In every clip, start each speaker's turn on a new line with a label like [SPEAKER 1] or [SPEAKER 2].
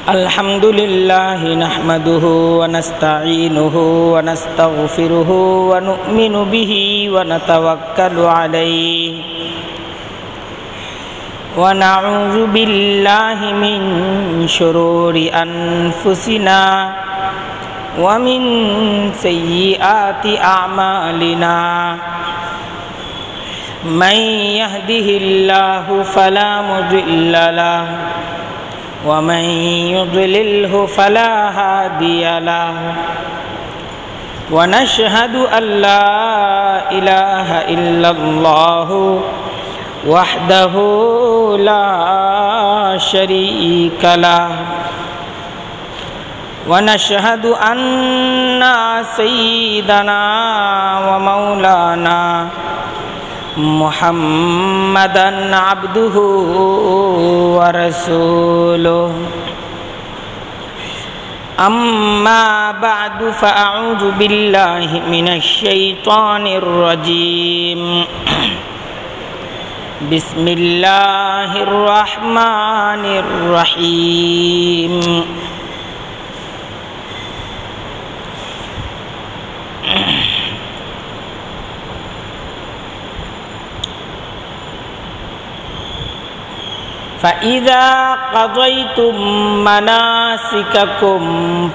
[SPEAKER 1] الحمد لله نحمده ونستعينه ونستغفره ونؤمن به ونتوكل عليه ونعوذ بالله من شرور أنفسنا ومن سيئات أعمالنا من يهده الله فلا مضل له ومن يضلله فلا هادي له ونشهد أن لا إله إلا الله وحده لا شريك له ونشهد أن سيدنا ومولانا محمدًا عبده ورسوله أما بعد فأعوذ بالله من الشيطان الرجيم بسم الله الرحمن الرحيم فَإِذَا قَضَيْتُم مَّنَاسِكَكُمْ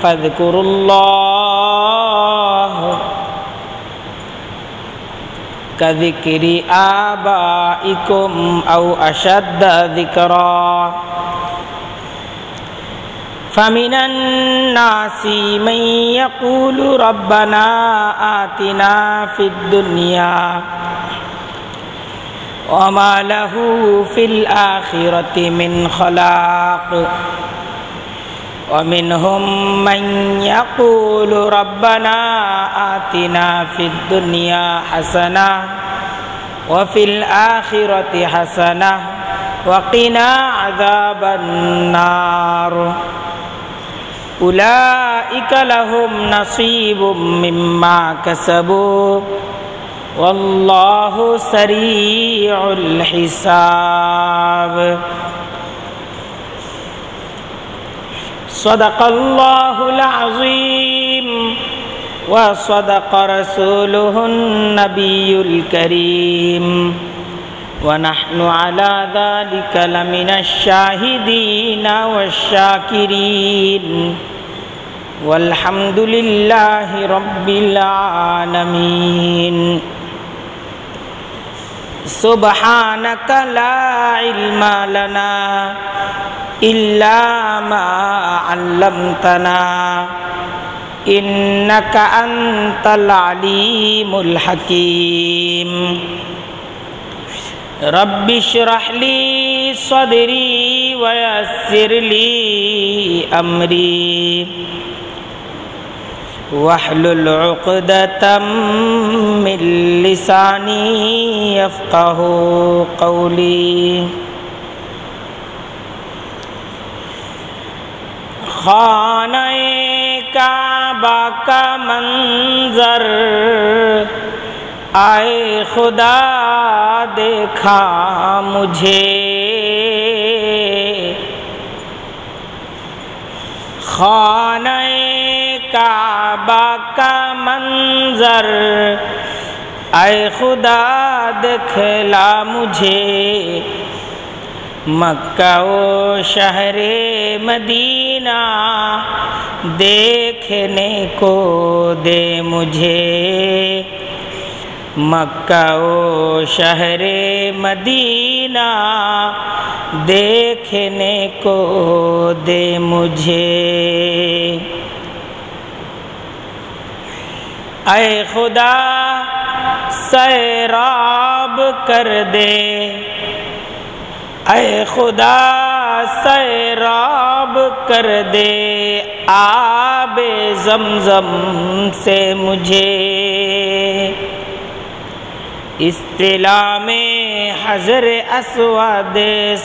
[SPEAKER 1] فَاذْكُرُوا اللَّهَ كَذِكْرِ آبَائِكُمْ أَوْ أَشَدَّ ذِكْرًا فَمِنَ النَّاسِ مَن يَقُولُ رَبَّنَا آتِنَا فِي الدُّنْيَا وما له في الآخرة من خلاق ومنهم من يقول ربنا آتنا في الدنيا حسنة وفي الآخرة حسنة وقنا عذاب النار أولئك لهم نصيب مما كسبوا والله سريع الحساب صدق الله العظيم وصدق رسوله النبي الكريم ونحن على ذلك لمن الشاهدين والشاكرين والحمد لله رب العالمين سبحانك لا علم لنا إلا ما علمتنا إنك أنت العليم الحكيم رب اشرح لي صدري ويسر لي أمري واحلل عقدة من لساني يفقه قولي خانہ کعبہ کا منظر آئے خدا دیکھا مجھے خانہ کعبہ کا منظر اے خدا دکھلا مجھے مکہ و شہر مدینہ دیکھنے کو دے مجھے مکہ و شہر مدینہ دیکھنے کو دے مجھے اے خدا سیراب کر دے اے خدا سیراب کر دے آب زمزم سے مجھے اصطلاح میں حجر اسود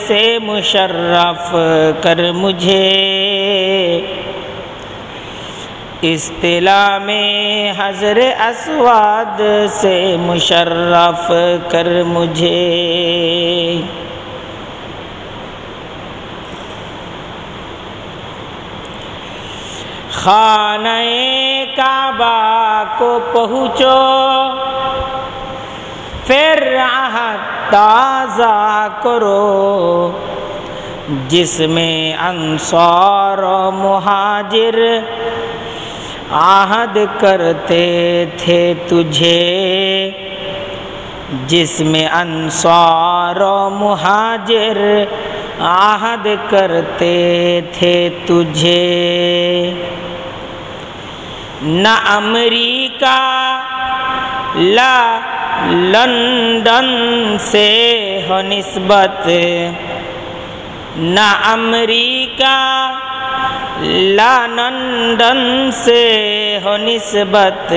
[SPEAKER 1] سے مشرف کر مجھے اصطلاح میں حجر اسود سے مشرف کر مجھے खाने काबा को पहुँचो, फिर आहद ताज़ा करो, जिसमें अंसार और मुहाजिर आहद करते थे तुझे, जिसमें अंसार और मुहाजिर आहद करते थे तुझे। न अमेरिका ला लंदन से हो निस्बत, न अमेरिका ला लंदन से हो निस्बत,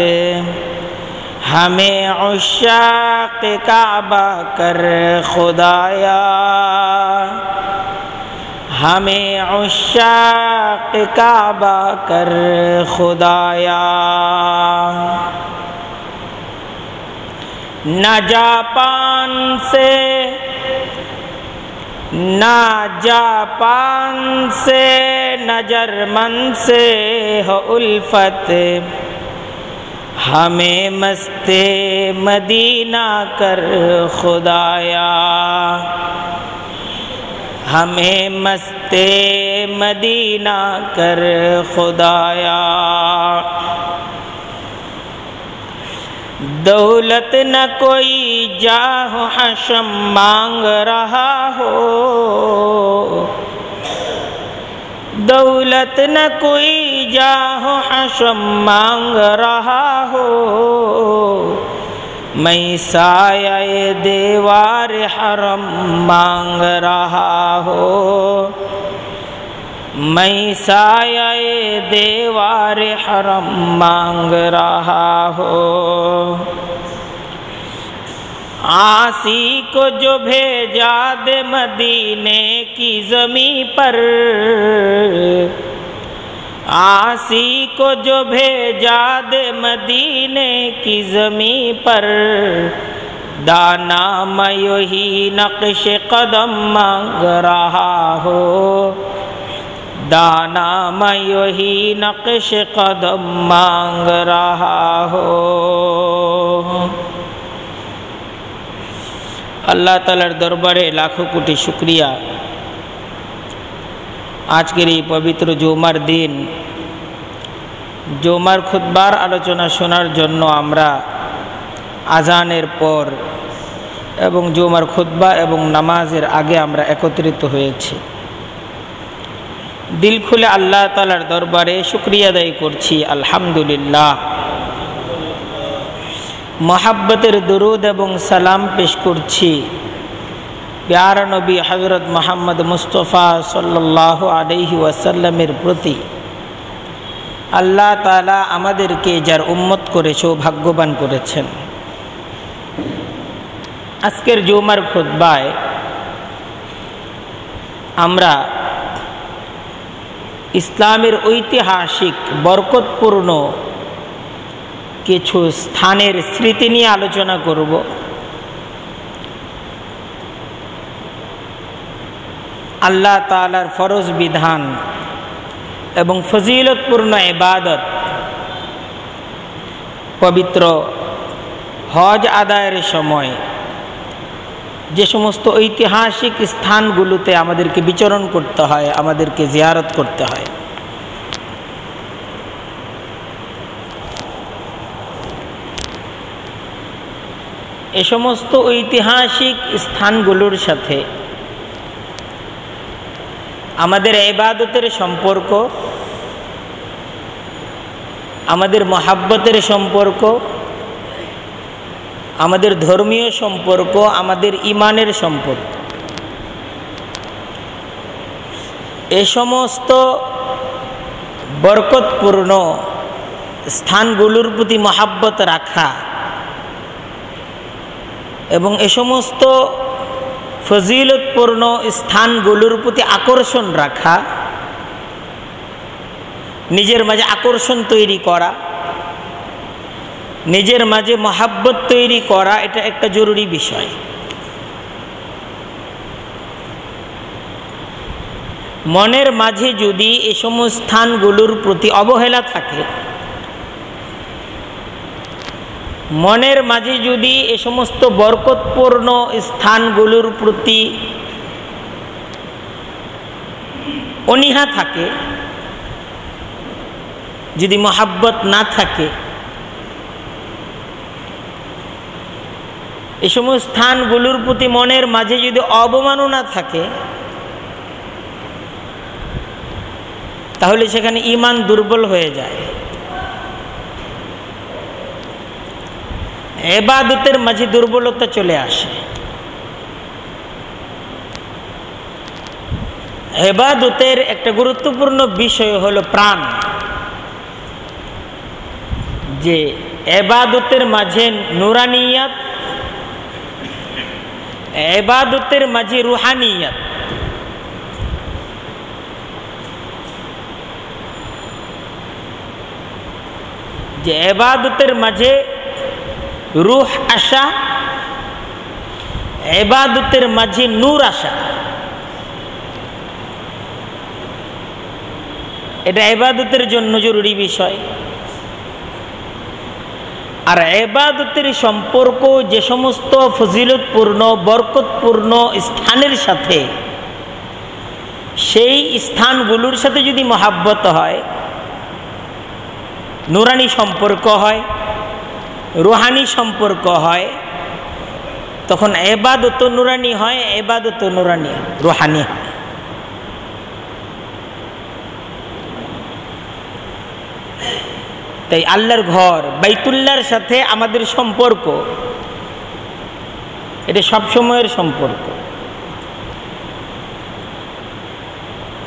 [SPEAKER 1] हमें उश्शाक़ काबा कर खुदाया, हमें उश्शाक़ काबा कर खुदाया। न जापान से न जर्मन से हो उल्फत, हमें मस्ते मदीना कर खुदाया, हमें मस्ते मदीना कर खुदाया। दौलत न कोई जाहो हशम मांग रहा हो, दौलत न कोई जाहो हशम मांग रहा हो, मैं साये दीवार हरम मांग रहा हो, मैं साये दीवार हरम मांग रहा हो। आसी को जो भेजा दे मदीने की ज़मीं पर, आसी को जो भेजा दे मदीने की ज़मीं पर, दाना मैं यही नक्श कदम मांग रहा हो, दाना मैं यही नक्श कदम मांग रहा हो। আল্লাহ তাআলার দরবারে লাখো কোটি শুকরিয়া। আজকের এই পবিত্র জুমার দিন জুমার খুতবার আলোচনা শোনার জন্য আমরা আজানের পর এবং জুমার খুতবা এবং নামাজের আগে আমরা একত্রিত হয়েছি। দিল খুলে আল্লাহ তাআলার দরবারে শুকরিয়া আদায় করছি, আলহামদুলিল্লাহ। মোহাব্বতের দরুদ এবং সালাম পেশ করছি প্যারা নবী হযরত মুহাম্মদ মুস্তাফা সাল্লাল্লাহু আলাইহি ওয়াসাল্লামের প্রতি। আল্লাহ তাআলা আমাদেরকে যার উম্মত করে সৌভাগ্যবান করেছেন। আজকের জুমার খুতবায় আমরা ইসলামের ঐতিহাসিক বরকতপূর্ণ কিছু স্থানের স্মৃতি নিয়ে আলোচনা করব। আল্লাহ তাআলার ফরজ বিধান এবং ফজিলতপূর্ণ ইবাদত, পবিত্র হজ আদায়ের সময় যে সমস্ত ঐতিহাসিক স্থানগুলোতে আমাদেরকে বিচরণ করতে হয়, আমাদেরকে জিয়ারত করতে হয়, এ সমস্ত ঐতিহাসিক স্থানগুলোর সাথে আমাদের ইবাদতের সম্পর্ক, আমাদের মহাব্বতের সম্পর্ক, আমাদের ধর্মীয় সম্পর্ক, আমাদের ঈমানের সম্পর্ক, এ সমস্ত বরকতপূর্ণ স্থানগুলোর প্রতি মহাব্বত রাখা এবং এ সমস্ত ফজিলতপূর্ণ স্থানগুলোর প্রতি আকর্ষণ রাখা, নিজের মাঝে আকর্ষণ তৈরি করা, নিজের মাঝে মহাব্বত তৈরি করা, এটা একটা জরুরি বিষয়। মনের মাঝে যদি এই সমস্ত স্থানগুলোর প্রতি অবহেলা থাকে, মনের মাঝে যদি এ সমস্ত বরকতপূর্ণ স্থানগুলোর প্রতি অনীহা থাকে, যদি মহাব্বত না থাকে, এই সমস্ত স্থানগুলোর প্রতি মনের মাঝে যদি অবমাননা থাকে, তাহলে সেখানে ঈমান দুর্বল হয়ে যায়। ইবাদতের মাঝে দুর্বলতা চলে আসে। ইবাদতের একটা গুরুত্বপূর্ণ বিষয় হলো প্রাণ, যে ইবাদতের মাঝে নুরানিয়াত, ইবাদতের মাঝে রুহানিয়াত। যে ইবাদতের মাঝে রূহ আসা, ইবাদতের মাঝে নূর আসা, এটা ইবাদতের জন্য জরুরি বিষয়। আর ইবাদতের সম্পর্ক যে সমস্ত ফজিলতপূর্ণ বরকতপূর্ণ স্থানের সাথে, সেই স্থানগুলোর সাথে যদি মহাব্বত হয়, নুরানি সম্পর্ক হয়, রুহানি সম্পর্ক হয়, তখন ইবাদত নুরানি হয়, ইবাদত নুরানি রুহানি হয়। তাই আল্লাহর ঘর বাইতুল্লাহর সাথে আমাদের সম্পর্ক, এটা সবসময়ের সম্পর্ক।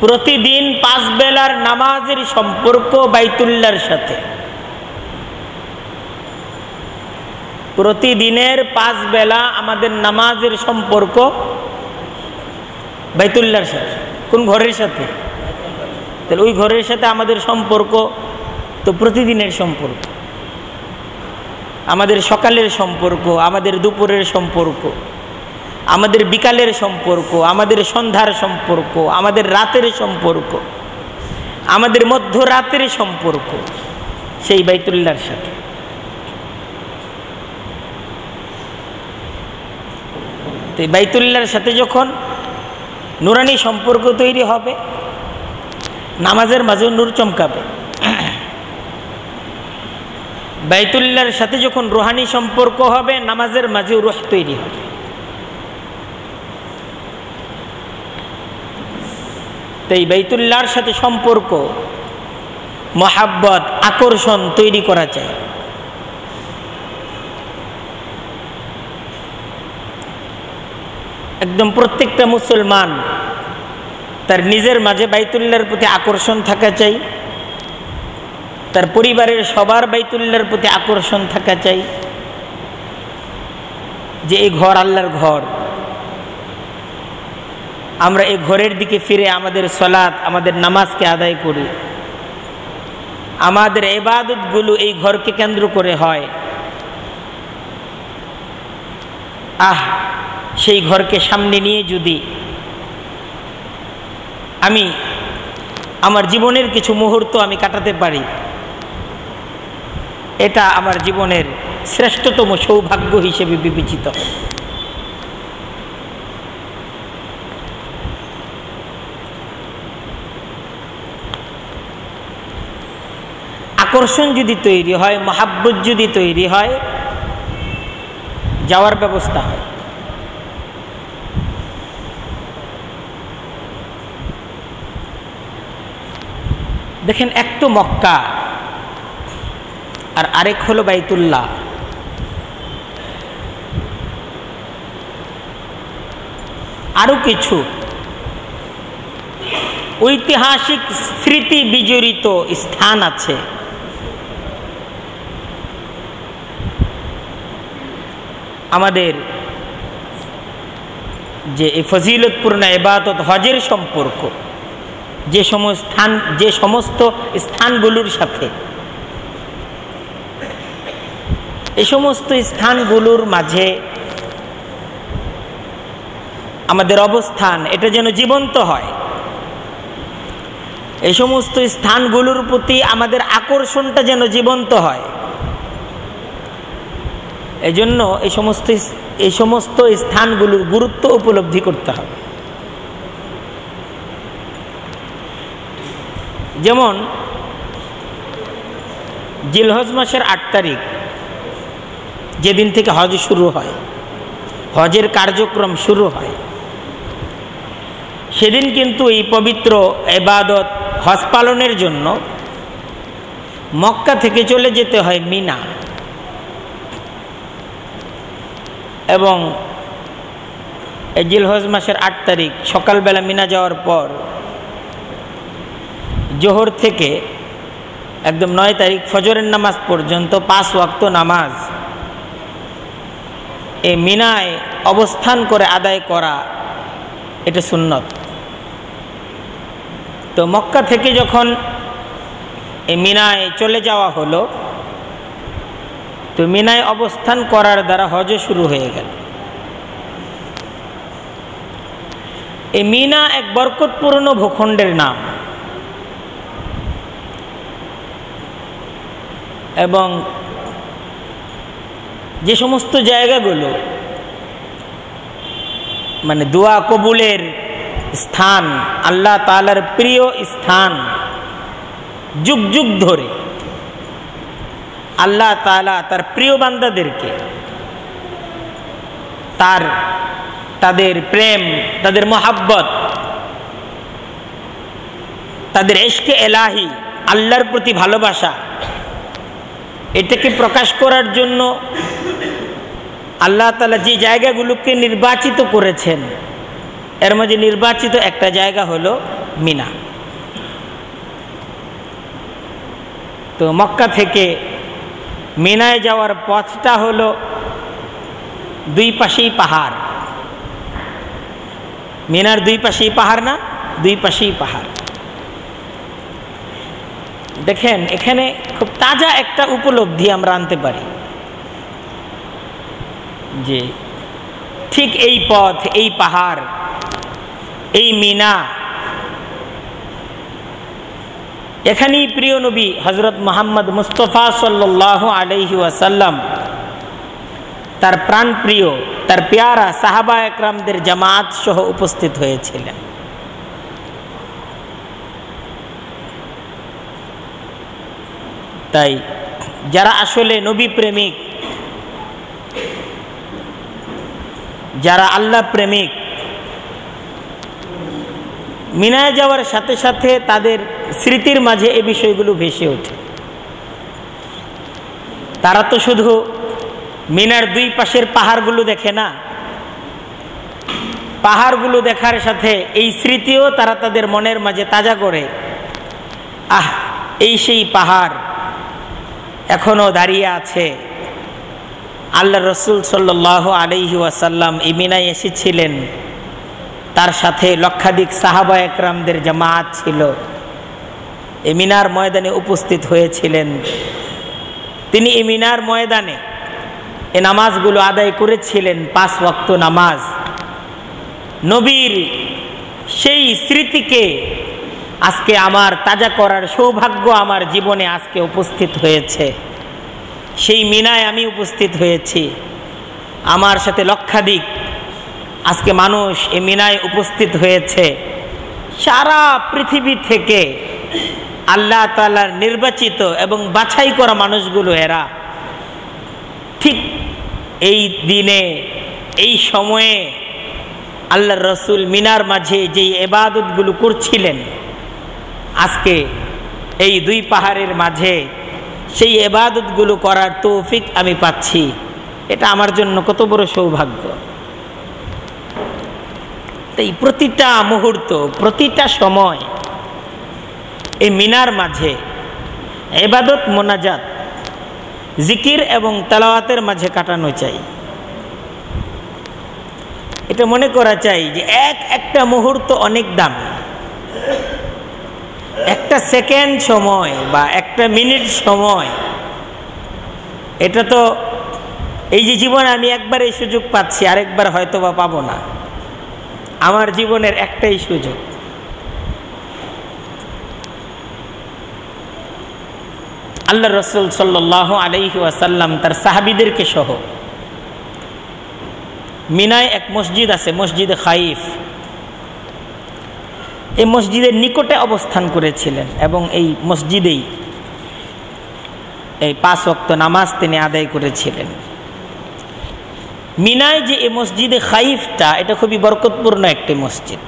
[SPEAKER 1] প্রতিদিন 5 বেলার নামাজের সম্পর্ক বাইতুল্লাহর সাথে। প্রতিদিনের 5 বেলা আমাদের নামাজের সম্পর্ক বাইতুল্লাহর সাথে। কোন ঘরের সাথে? তাহলে ওই ঘরের সাথে আমাদের সম্পর্ক তো প্রতিদিনের সম্পর্ক। আমাদের সকালের সম্পর্ক, আমাদের দুপুরের সম্পর্ক, আমাদের বিকালের সম্পর্ক, আমাদের সন্ধ্যার সম্পর্ক, আমাদের রাতের সম্পর্ক, আমাদের মধ্যরাতের সম্পর্ক সেই বাইতুল্লাহর সাথে। তো বাইতুল্লাহর সাথে যখন নুরানি সম্পর্ক তৈরি হবে, নামাজের মাঝেও নূর চমকাবে। বাইতুল্লাহর সাথে যখন রুহানি সম্পর্ক হবে, নামাজের মাঝেও রূহ তৈরি হবে। তো এই বাইতুল্লাহর সাথে সম্পর্ক, মহাব্বত, আকর্ষণ তৈরি করা চাই। একদম প্রত্যেকটা মুসলমান তার নিজের মাঝে বাইতুল্লাহর প্রতি আকর্ষণ থাকা চাই, তার পরিবারের সবার বাইতুল্লাহর প্রতি আকর্ষণ থাকা চাই, যে এই ঘর আল্লাহর ঘর। আমরা এই ঘরের দিকে ফিরে আমাদের সালাত, আমাদের নামাজকে আদায় করি। আমাদের ইবাদতগুলো এই ঘরকে কেন্দ্র করে হয়। সেই ঘরকে সামনে নিয়ে যদি আমি আমার জীবনের কিছু মুহূর্ত আমি কাটাতে পারি, এটা আমার জীবনের শ্রেষ্ঠতম সৌভাগ্য হিসেবে বিবেচিত। আকর্ষণ যদি তৈরি হয়, মহাব্বত যদি তৈরি হয়, যাওয়ার ব্যবস্থা হয়। দেখেন, এক তো মক্কা আর আরেক হলো বাইতুল্লাহ। আরো কিছু ঐতিহাসিক স্মৃতি বিজড়িত স্থান আছে। আমাদের যে এই ফজিলতপূর্ণ ইবাদত হজের সম্পর্ক, যে সমস্ত স্থানগুলোর সাথে, এই সমস্ত স্থানগুলোর মাঝে আমাদের অবস্থান, এটা যেন জীবন্ত হয়। এই সমস্ত স্থানগুলোর প্রতি আমাদের আকর্ষণটা যেন জীবন্ত হয়, এজন্য এই সমস্ত স্থানগুলোর গুরুত্ব উপলব্ধি করতে হবে। যেমন জিলহজ মাসের ৮ তারিখ যেদিন থেকে হজ শুরু হয়, হজের কার্যক্রম শুরু হয়, সেদিন কিন্তু এই পবিত্র ইবাদত হজ পালনের জন্য মক্কা থেকে চলে যেতে হয় মিনা, এবং এই জিলহজ মাসের ৮ তারিখ সকালবেলা মিনা যাওয়ার পর জোহর থেকে একদম ৯ তারিখ ফজরের নামাজ পর্যন্ত ৫ ওয়াক্ত নামাজ এই মিনায় অবস্থান করে আদায় করা, এটা সুন্নত। তো মক্কা থেকে যখন এই মিনায় চলে যাওয়া হলো, তো মিনায় অবস্থান করার দ্বারা হজ শুরু হয়ে গেল। এই মিনা এক বরকতপূর্ণ ভূখণ্ডের নাম, এবং যে সমস্ত জায়গাগুলো মানে দোয়া কবুলের স্থান, আল্লাহ তাআলার প্রিয় স্থান, যুগ যুগ ধরে আল্লাহ তাআলা তার প্রিয় বান্দাদেরকে তাদের প্রেম, তাদের মহাব্বত, তাদের ইশকে এলাহি, আল্লাহর প্রতি ভালোবাসা, এটাকে প্রকাশ করার জন্য আল্লাহ তাআলা যে জায়গাগুলোকে নির্বাচিত করেছেন, এর মধ্যে নির্বাচিত একটা জায়গা হলো মিনা। তো মক্কা থেকে মিনায় যাওয়ার পথটা হলো দুই পাশেই পাহাড়। মিনার দুই পাশেই পাহাড় না, দুই পাশেই পাহাড়। দেখেন এখানে খুব তাজা একটা উপলব্ধি আমরা আনতে পারি যে ঠিক এই পথ, এই পাহাড়, এই মিনা, এখানেই প্রিয় নবী হযরত মুহাম্মদ মুস্তাফা সাল্লাল্লাহু আলাইহি ওয়াসাল্লাম তার প্রাণপ্রিয়, তার পেয়ারা সাহাবা একরামদের জামাত সহ উপস্থিত হয়েছিলেন। তাই যারা আসলে নবী প্রেমিক, যারা আল্লাহ প্রেমিক, মিনায় যাওয়ার সাথে সাথে তাদের স্মৃতির মাঝে এই বিষয়গুলো ভেসে ওঠে। তারা তো শুধু মিনার দুই পাশের পাহাড়গুলো দেখে না, পাহাড়গুলো দেখার সাথে এই স্মৃতিও তারা তাদের মনের মাঝে তাজা করে। এই সেই পাহাড় এখনো দাঁড়িয়ে আছে, আল্লাহ রসুল সাল্লাল্লাহু আলাইহি ওয়াসাল্লাম এই মিনায় এসেছিলেন, তার সাথে লক্ষাধিক সাহাবা একরামদের জামাত ছিল, এই মিনার ময়দানে উপস্থিত হয়েছিলেন। তিনি এই মিনার ময়দানে এই নামাজগুলো আদায় করেছিলেন, 5 ওয়াক্ত নামাজ। নবীর সেই স্মৃতিকে আজকে আমার তাজা করার সৌভাগ্য আমার জীবনে আজকে উপস্থিত হয়েছে। সেই মিনায় আমি উপস্থিত হয়েছি, আমার সাথে লক্ষাধিক আজকে মানুষ এই মিনায় উপস্থিত হয়েছে। সারা পৃথিবী থেকে আল্লাহ তাআলার নির্বাচিত এবং বাছাই করা মানুষগুলো এরা ঠিক এই দিনে, এই সময়ে আল্লাহর রসুল মিনার মাঝে যেই ইবাদতগুলো করছিলেন, আজকে এই দুই পাহাড়ের মাঝে সেই ইবাদতগুলো করার তৌফিক আমি পাচ্ছি। এটা আমার জন্য কত বড় সৌভাগ্য। তাই প্রতিটা মুহূর্ত, প্রতিটা সময় এই মিনার মাঝে ইবাদত, মোনাজাত, জিকির এবং তেলাওয়াতের মাঝে কাটানো চাই। এটা মনে করা চাই যে একটা মুহূর্ত অনেক দামি। একটা সেকেন্ড সময় বা একটা মিনিট সময়, এটা তো এই যে জীবনে আমি একবার এই সুযোগ পাচ্ছি, আরেকবার হয়তো বা পাবো না। আমার জীবনের একটাই সুযোগ। আল্লাহ রসুল সাল্লাল্লাহু আলাইহি ওয়াসাল্লাম তার সাহাবীদেরকে সহ মিনায় এক মসজিদ আছে, মসজিদে খাইফ। এই মসজিদের নিকটে অবস্থান করেছিলেন এবং এই মসজিদেই এই 5 ওয়াক্ত নামাজ তিনি আদায় করেছিলেন। মিনায় যে এই মসজিদে খাইফটা, এটা খুবই বরকতপূর্ণ একটি মসজিদ,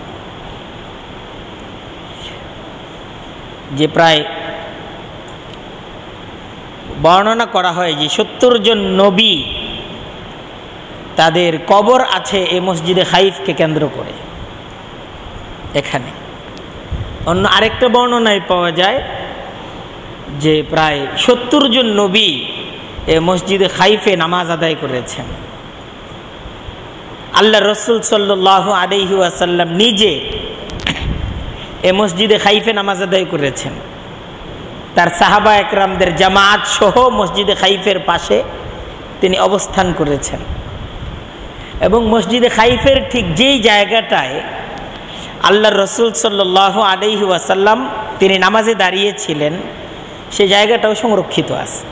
[SPEAKER 1] যে প্রায় বর্ণনা করা হয় যে 70 জন নবী তাদের কবর আছে এই মসজিদে খাইফকে কেন্দ্র করে। এখানে অন্য আরেকটা বর্ণনায় পাওয়া যায় যে প্রায় 70 জন নবী এই মসজিদে খাইফে নামাজ আদায় করেছেন। আল্লাহ রসুল সাল্লাল্লাহু আলাইহি ওয়াসাল্লাম নিজে এই মসজিদে খাইফে নামাজ আদায় করেছেন। তার সাহাবা একরামদের জামাত সহ মসজিদে খাইফের পাশে তিনি অবস্থান করেছেন এবং মসজিদে খাইফের ঠিক যেই জায়গাটায় আল্লাহ রসুল সাল্লাল্লাহু আলাইহি ওয়াসাল্লাম তিনি নামাজে দাঁড়িয়েছিলেন, সেই জায়গাটাও সংরক্ষিত আছে।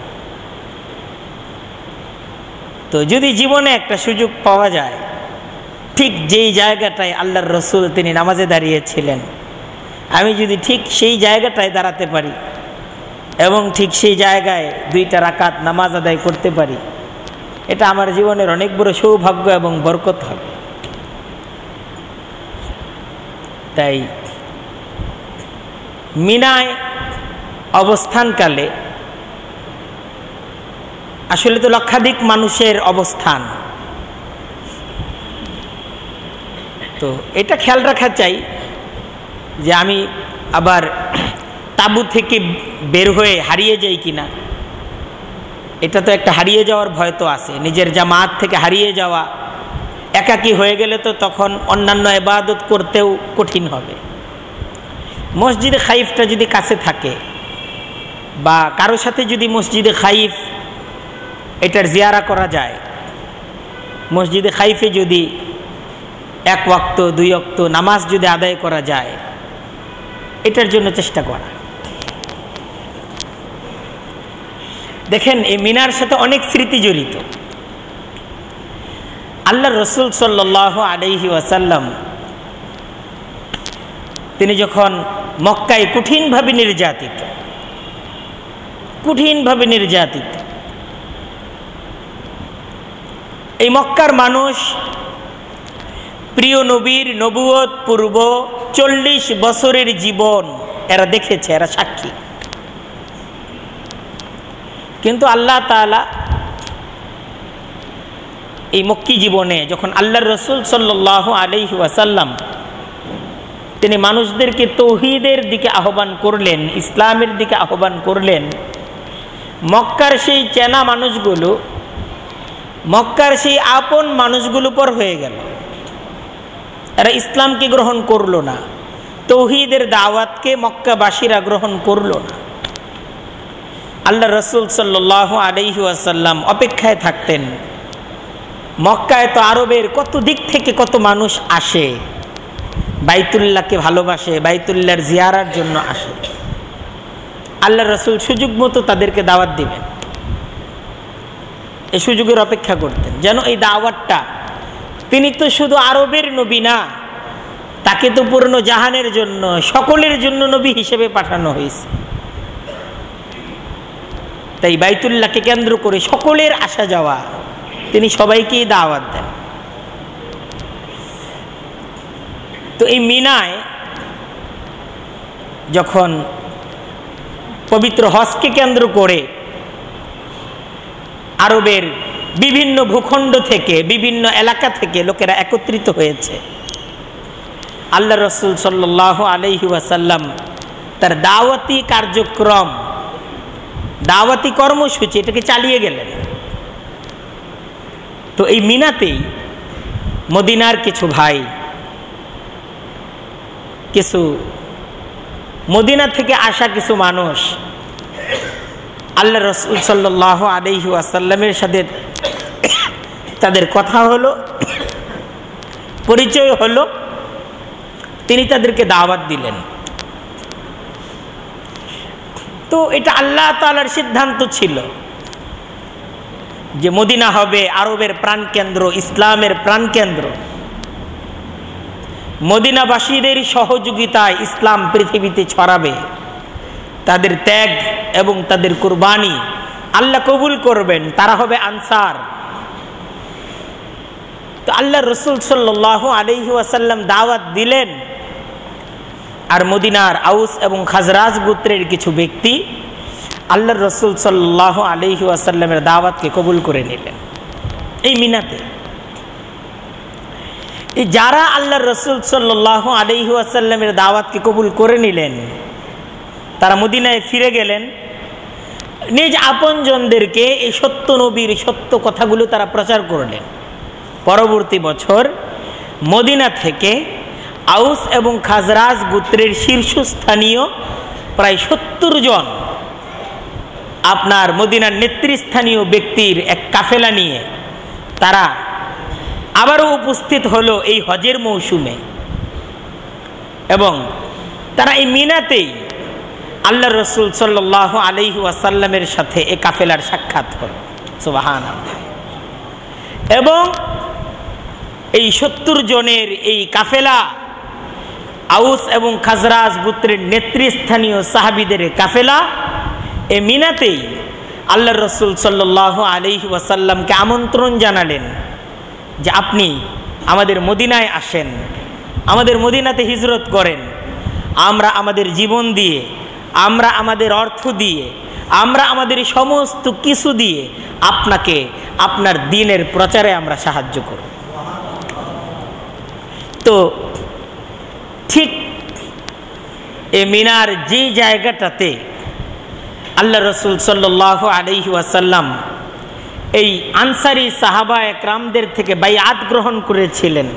[SPEAKER 1] তো যদি জীবনে একটা সুযোগ পাওয়া যায়, ঠিক যেই জায়গাটায় আল্লাহর রসুল তিনি নামাজে দাঁড়িয়েছিলেন, আমি যদি ঠিক সেই জায়গাটায় দাঁড়াতে পারি এবং ঠিক সেই জায়গায় 2টা রাকাত নামাজ আদায় করতে পারি, এটা আমার জীবনের অনেক বড় সৌভাগ্য এবং বরকত হবে। তাই মিনায় অবস্থানকালে আসলে তো লক্ষাধিক মানুষের অবস্থান, তো এটা খেয়াল রাখা চাই যে আমি আবার তাঁবু থেকে বের হয়ে হারিয়ে যাই কিনা। এটা তো একটা হারিয়ে যাওয়ার ভয় তো আছে, নিজের জামাত থেকে হারিয়ে যাওয়া, একাকী হয়ে গেলে তো তখন অন্যান্য ইবাদত করতেও কঠিন হবে। মসজিদে খাইফটা যদি কাছে থাকে বা কারো সাথে যদি মসজিদে খাইফ এটার জিয়ারা করা যায়, মসজিদে খাইফে যদি 1 ওয়াক্ত 2 ওয়াক্ত নামাজ যদি আদায় করা যায়, এটার জন্য চেষ্টা করা। দেখেন, এই মিনার সাথে অনেক স্মৃতি জড়িত। আল্লাহ রসুল সাল্লাল্লাহু আলাইহি ওয়াসাল্লাম তিনি যখন মক্কায় কঠিনভাবে নির্যাতিত, এই মক্কার মানুষ প্রিয় নবীর নবুয়ত পূর্ব 40 বছরের জীবন এরা দেখেছে, এরা সাক্ষী। কিন্তু আল্লাহ তাআলা এই মক্কি জীবনে যখন আল্লাহর রসুল সাল্লাল্লাহু আলাইহি ওয়াসাল্লাম তিনি মানুষদেরকে তৌহিদের দিকে আহ্বান করলেন, ইসলামের দিকে আহ্বান করলেন, মক্কার সেই চেনা মানুষগুলো, মক্কার সেই আপন মানুষগুলো পর হয়ে গেল। এরা ইসলামকে গ্রহণ করলো না, তৌহিদের দাওয়াতকে মক্কাবাসীরা গ্রহণ করলো না। আল্লাহ রসুল সাল্লাল্লাহু আলাইহি ওয়াসাল্লাম অপেক্ষায় থাকতেন। মক্কায় তো আরবের কত দিক থেকে কত মানুষ আসে, বাইতুল্লাহকে ভালোবাসে, বাইতুল্লাহর জিয়ারার জন্য আসে। আল্লাহ রসুল সুযোগ মতো তাদেরকে দাওয়াত দিবেন, এই সুযোগের অপেক্ষা করতেন, যেন এই দাওয়াতটা, তিনি তো শুধু আরবের নবী না, তাকে তো পূর্ণ জাহানের জন্য, সকলের জন্য নবী হিসেবে পাঠানো হয়েছে। তাই বাইতুল্লাহকে কেন্দ্র করে সকলের আসা যাওয়া, তিনি সবাইকেই দাওয়াত দেন। তো এই মিনায় যখন পবিত্র হজকে কেন্দ্র করে আরবের বিভিন্ন ভূখণ্ড থেকে, বিভিন্ন এলাকা থেকে লোকেরা একত্রিত হয়েছে, আল্লাহ রসুল সাল্লাল্লাহু আলাইহি ওয়াসাল্লাম তার দাওয়াতি কার্যক্রম, দাওয়াতি কর্মসূচি এটাকে চালিয়ে গেলেন। তো এই মিনাতেই মদিনার কিছু ভাই, কিছু মদিনা থেকে আসা কিছু মানুষ আল্লাহ রসুল সাল্লাল্লাহু আলাইহি ওয়াসাল্লামের সাথে তাদের কথা হলো, পরিচয় হলো, তিনি তাদেরকে দাওয়াত দিলেন। তো এটা আল্লাহ তাআলার সিদ্ধান্ত ছিল যে মদিনা হবে আরবের প্রাণকেন্দ্র, ইসলামের প্রাণকেন্দ্র। মদিনাবাসীদের সহযোগিতায় ইসলাম পৃথিবীতে ছড়াবে। তাদের ত্যাগ এবং তাদের কুরবানি আল্লাহ কবুল করবেন, তারা হবে আনসার। তো আল্লাহ রসুল সাল্লাল্লাহু আলাইহি ওয়াসাল্লাম দাওয়াত দিলেন, আর মদিনার আউস এবং খাজরাজ গোত্রের কিছু ব্যক্তি আল্লাহ রসুল সাল্লাল্লাহু আলাইহি ওয়াসাল্লামের দাওয়াতকে কবুল করে নিলেন এই মিনাতে। যারা আল্লাহ রসুল সাল্লাল্লাহু আলাইহি ওয়াসাল্লামের দাওয়াতকে কবুল করে নিলেন, তারা মদিনায় ফিরে গেলেন, নিজ আপনজনদেরকে এই সত্য নবীর সত্য কথাগুলো তারা প্রচার করলেন। পরবর্তী বছর মদিনা থেকে আউস এবং খাজরাজ গোত্রের শীর্ষস্থানীয় প্রায় ৭০ জন আপনার মদিনার নেতৃস্থানীয় ব্যক্তির এক কাফেলা নিয়ে তারা আবারও উপস্থিত হলো এই হজের মৌসুমে, এবং তারা এই মিনাতেই আল্লাহ রসুল সাল্লাল্লাহু আলাইহি ওয়াসাল্লামের সাথে এই কাফেলার সাক্ষাৎ হল। সুবহানাল্লাহ। এবং এই ৭০ জনের এই কাফেলা আউস এবং খাজরাজ গোত্রের নেতৃস্থানীয় সাহাবীদের কাফেলা এই মিনাতেই আল্লাহ রসুল সাল্লাল্লাহু আলাইহি ওয়াসাল্লামকে আমন্ত্রণ জানালেন যে আপনি আমাদের মদিনায় আসেন, আমাদের মদিনাতে হিজরত করেন। আমরা আমাদের জীবন দিয়ে, আমরা আমাদের অর্থ দিয়ে, আমরা আমাদের সমস্ত কিছু দিয়ে আপনাকে আপনার দ্বীনের প্রচারে আমরা সাহায্য করব। তো ঠিক এ মিনার যে জায়গাটাতে আল্লাহ রসুল সাল্লাল্লাহু আলাইহি ওয়াসাল্লাম এই আনসারি সাহাবা একরামদের থেকে বাইআত গ্রহণ করেছিলেন,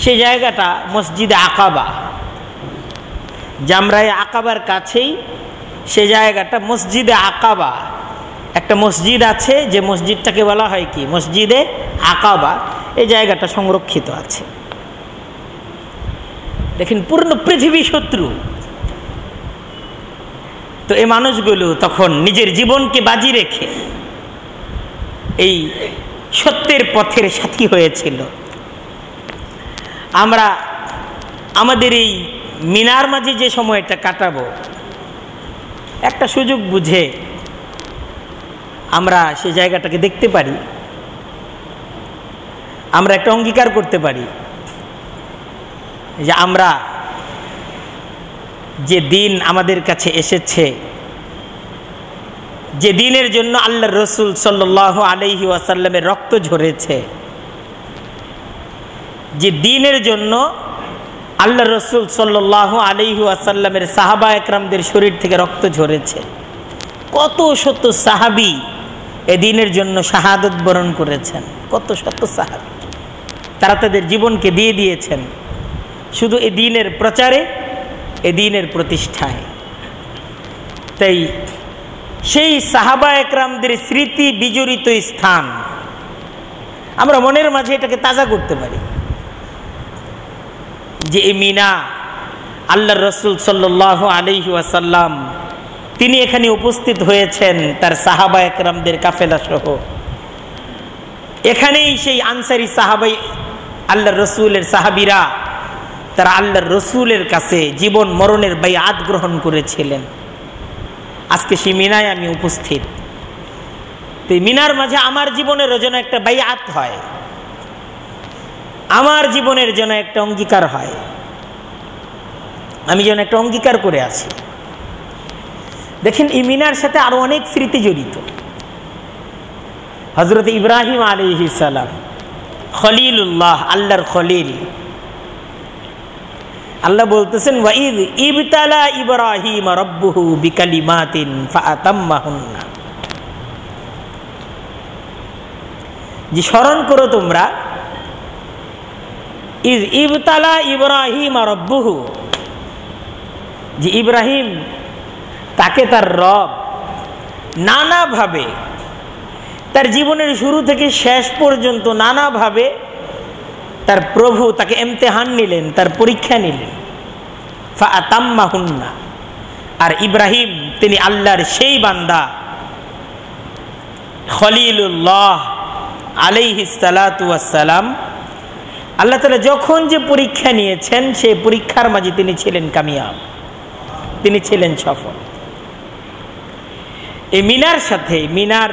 [SPEAKER 1] সেই জায়গাটা মসজিদে আকাবা, জামরায়ে আকাবার কাছেই সে জায়গাটা মসজিদে আকাবা। একটা মসজিদ আছে যে মসজিদটাকে বলা হয় কি মসজিদে আকাবা, এই জায়গাটা সংরক্ষিত আছে। দেখেন, পূর্ণ পৃথিবী শত্রু, তো এই মানুষগুলো তখন নিজের জীবনকে বাজি রেখে এই সত্যের পথের সাথী হয়েছিল। আমরা আমাদের এই মিনার মাঝে যে সময়টা কাটাবো, একটা সুযোগ বুঝে আমরা সেই জায়গাটাকে দেখতে পারি, আমরা একটা অঙ্গীকার করতে পারি যে আমরা যে দিন আমাদের কাছে এসেছে, যে দিনের জন্য আল্লাহ রসুল সাল্লাল্লাহু আলাইহি ওয়াসাল্লামের রক্ত ঝরেছে, যে দিনের জন্য আল্লাহ রসুল সাল্লাল্লাহু আলাইহি ওয়াসাল্লামের সাহাবা একরামদের শরীর থেকে রক্ত ঝরেছে, কত শত সাহাবী এ দিনের জন্য শাহাদত বরণ করেছেন, কত শত সাহাবী তারা তাদের জীবনকে দিয়ে দিয়েছেন শুধু এ দিনের প্রচারে, এ দিনের প্রতিষ্ঠায়। তাই সেই সাহাবা একরামদের স্মৃতি বিজড়িত স্থান আমরা মনের মাঝে এটাকে তাজা করতে পারি যে এই মিনা আল্লাহ রসুল সাল্লাল্লাহু আলাইহি ওয়াসাল্লাম তিনি এখানে উপস্থিত হয়েছেন তার সাহাবা একরামদের কাফেলা সহ। এখানেই সেই আনসারি সাহাবাই আল্লাহ রসুলের সাহাবীরা তারা আল্লাহর রসুলের কাছে জীবন মরণের বাইআত গ্রহণ করেছিলেন। আজকে সেই মিনায় আমি উপস্থিত। তো মিনার মাঝে আমার জীবনেরও যেন একটা বাইআত হয়, আমার জীবনের যেন একটা অঙ্গীকার হয়, আমি যেন একটা অঙ্গীকার করে আছি। দেখেন, এই মিনার সাথে আরো অনেক স্মৃতি জড়িত। হযরত ইব্রাহিম আলাইহিস সালাম, খলিলুল্লাহ, আল্লাহর খলিল, আল্লাহ বলতেছেন ওয়াইদ ইবতালা ইব্রাহিম রাব্বুহু বিকালিমাতিন ফাআতাম্মাহুন্না, যে স্মরণ করো তোমরা ইজ ইবতালা ইব্রাহিম রাব্বুহু, যে ইব্রাহিম তাকে তার রব নানাভাবে তার জীবনের শুরু থেকে শেষ পর্যন্ত নানাভাবে তার প্রভু তাকে ইমতিহান নিলেন, তার পরীক্ষা নিলেন। ফাআতাম্মাহুন্না, আর ইব্রাহিম তিনি আল্লাহর সেই বান্দা খলিলুল্লাহ আলাইহিস সালাতু ওয়াস সালাম। আল্লাহ তাআলা যখন যে পরীক্ষা নিয়েছেন সেই পরীক্ষার মাঝে তিনি ছিলেন কামিয়াব, তিনি ছিলেন সফল। এই মিনার সাথে, মিনার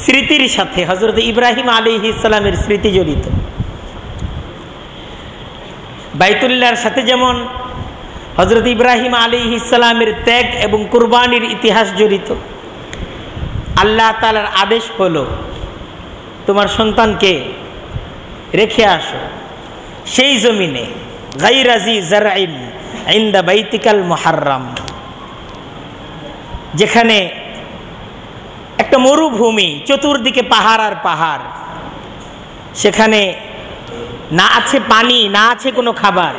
[SPEAKER 1] স্মৃতির সাথে হযরত ইব্রাহিম আলাইহিস সালামের স্মৃতি জড়িত। বাইতুল্লাহর সাথে যেমন হযরত ইব্রাহিম আলাইহিস সালামের ত্যাগ এবং কুরবানির ইতিহাস জড়িত। আল্লাহ তাআলার আদেশ হলো তোমার সন্তানকে রেখে আসো সেই জমিনে, গায়রা জি জারইন ইনদা বাইতিকাল মুহাররাম, যেখানে একটা মরুভূমি, চতুর্দিকে পাহাড় আর পাহাড়, সেখানে না আছে পানি, না আছে কোনো খাবার,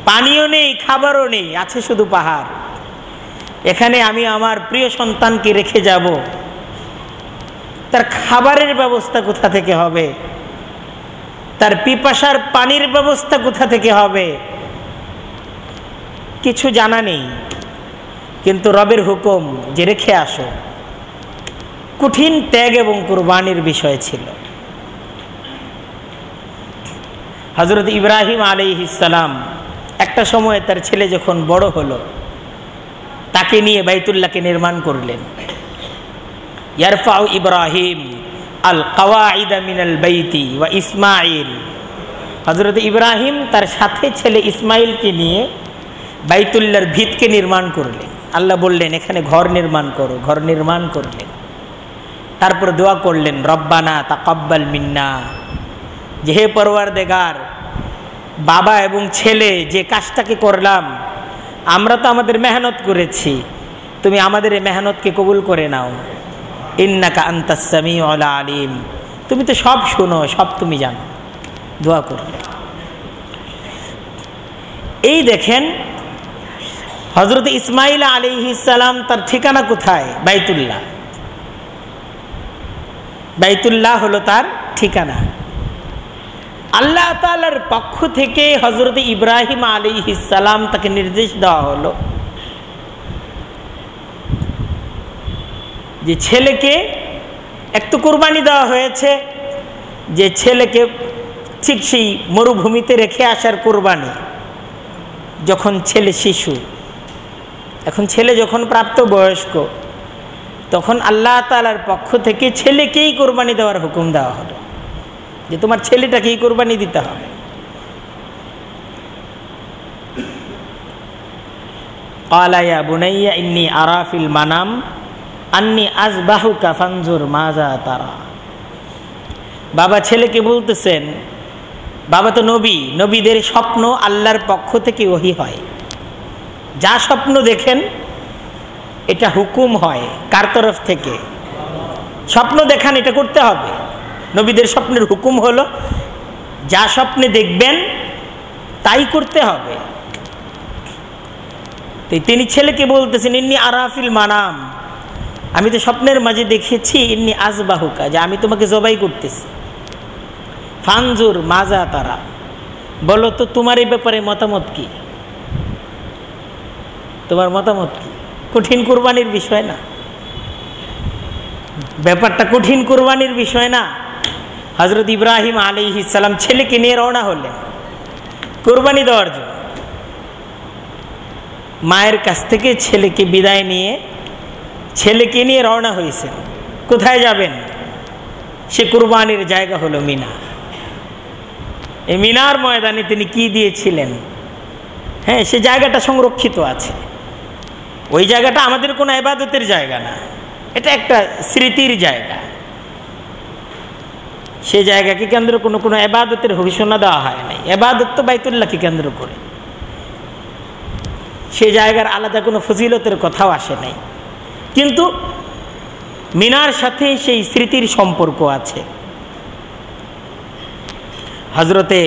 [SPEAKER 1] পানিও নেই, খাবারও নেই, আছে শুধু পাহাড়। এখানে আমি আমার প্রিয় সন্তানকে রেখে যাব, তার খাবারের ব্যবস্থা কোথা থেকে হবে, তার পিপাসার পানির ব্যবস্থা কোথা থেকে হবে, কিছু জানা নেই। কিন্তু রবের হুকুম যে রেখে আসো, কঠিন ত্যাগ এবং কুরবানির বিষয় ছিল। হযরত ইব্রাহিম আলাইহিস সালাম একটা সময় তার ছেলে যখন বড় হলো, তাকে নিয়ে বাইতুল্লাহকে নির্মাণ করলেন। ইয়ারফাউ ইব্রাহিম আল কাওয়াইদা মিনাল বাইতি ওয়া ইসমাঈল, হযরত ইব্রাহিম তার সাথে ছেলে ইসমাইলকে নিয়ে বাইতুল্লাহর ভিতকে নির্মাণ করলেন। আল্লাহ বললেন এখানে ঘর নির্মাণ করো, ঘর নির্মাণ করলেন। তারপর দোয়া করলেন রব্বানা তাকাব্বাল মিন্না, যে হে পরওয়ারদিগার, বাবা এবং ছেলে যে কাজটাকে করলাম, আমরা তো আমাদের মেহনত করেছি, তুমি আমাদের এই মেহনতকে কবুল করে নাও। ইন্নাকা আনতাস সামিউল আলিম, তুমি তো সব শুনো, সব তুমি জানো। দোয়া করলেন। এই দেখেন হযরত ইসমাইল আলাইহিস সালাম তার ঠিকানা কোথায়? বাইতুল্লাহ। বাইতুল্লাহ হলো তার ঠিকানা। আল্লাহ তাআলার পক্ষ থেকে হযরত ইব্রাহিম আলাইহিস সালাম তাকে নির্দেশ দেওয়া হলো যে ছেলেকে একটু কুরবানি দেওয়া হয়েছে, যে ছেলেকে ঠিক সেই মরুভূমিতে রেখে আসার কুরবানি। যখন ছেলে শিশু, এখন ছেলে যখন প্রাপ্তবয়স্ক, তখন আল্লাহ তাআলার পক্ষ থেকে ছেলেকেই কুরবানি দেওয়ার হুকুম দেওয়া হলো যে তোমার ছেলেটাকেই কুরবানি দিতে হবে। ক্বালা ইয়া বুনাইয়া ইন্নী আরা ফিল মানাম আন্নী আযবাহুকা ফানজুর মাযা তারা। বাবা ছেলেকে বলতেছেন, বাবা তো নবী, নবীদের স্বপ্ন আল্লাহর পক্ষ থেকে ওহী হয়। যা স্বপ্ন দেখেন এটা হুকুম হয় কার তরফ থেকে? স্বপ্ন দেখান, এটা করতে হবে। নবীদের স্বপ্নের হুকুম হলো যা স্বপ্নে দেখবেন তাই করতে হবে। তিনি ছেলেকে বলতেছেন ইন্নী আরাফিল মানাম, আমি তো স্বপ্নের মাঝে দেখেছি ইন্নী আযবাহুকা, যে আমি তোমাকে জবাই করতেছি। ফানজুর মাজা তারা, বলো তো তোমার এই ব্যাপারে মতামত কি? তোমার মতামত কি? কঠিন কুরবানির বিষয় না? ব্যাপারটা কঠিন কুরবানির বিষয় না? হযরত ইব্রাহিম আলাইহিস সালাম ছেলেকে নিয়ে রওনা হলেন কুরবানি দেওয়ার জন্য। মায়ের কাছ থেকে ছেলেকে বিদায় নিয়ে ছেলেকে নিয়ে রওনা হয়েছেন। কোথায় যাবেন? সে কুরবানির জায়গা হলো মিনা। এই মিনার ময়দানে তিনি কি দিয়েছিলেন? হ্যাঁ, সে জায়গাটা সংরক্ষিত আছে। ওই জায়গাটা আমাদের কোনো ইবাদতের জায়গা না, এটা একটা স্মৃতির জায়গা। সে জায়গাকে কেন্দ্র কোনো ইবাদতের ঘোষণা দেওয়া হয় নাই। ইবাদত তো বাইতুল্লাহকে কেন্দ্র করে। সে জায়গার আলাদা কোনো ফজিলতের কথাও আসে নাই, কিন্তু মিনার সাথে সেই স্মৃতির সম্পর্ক আছে। হযরতে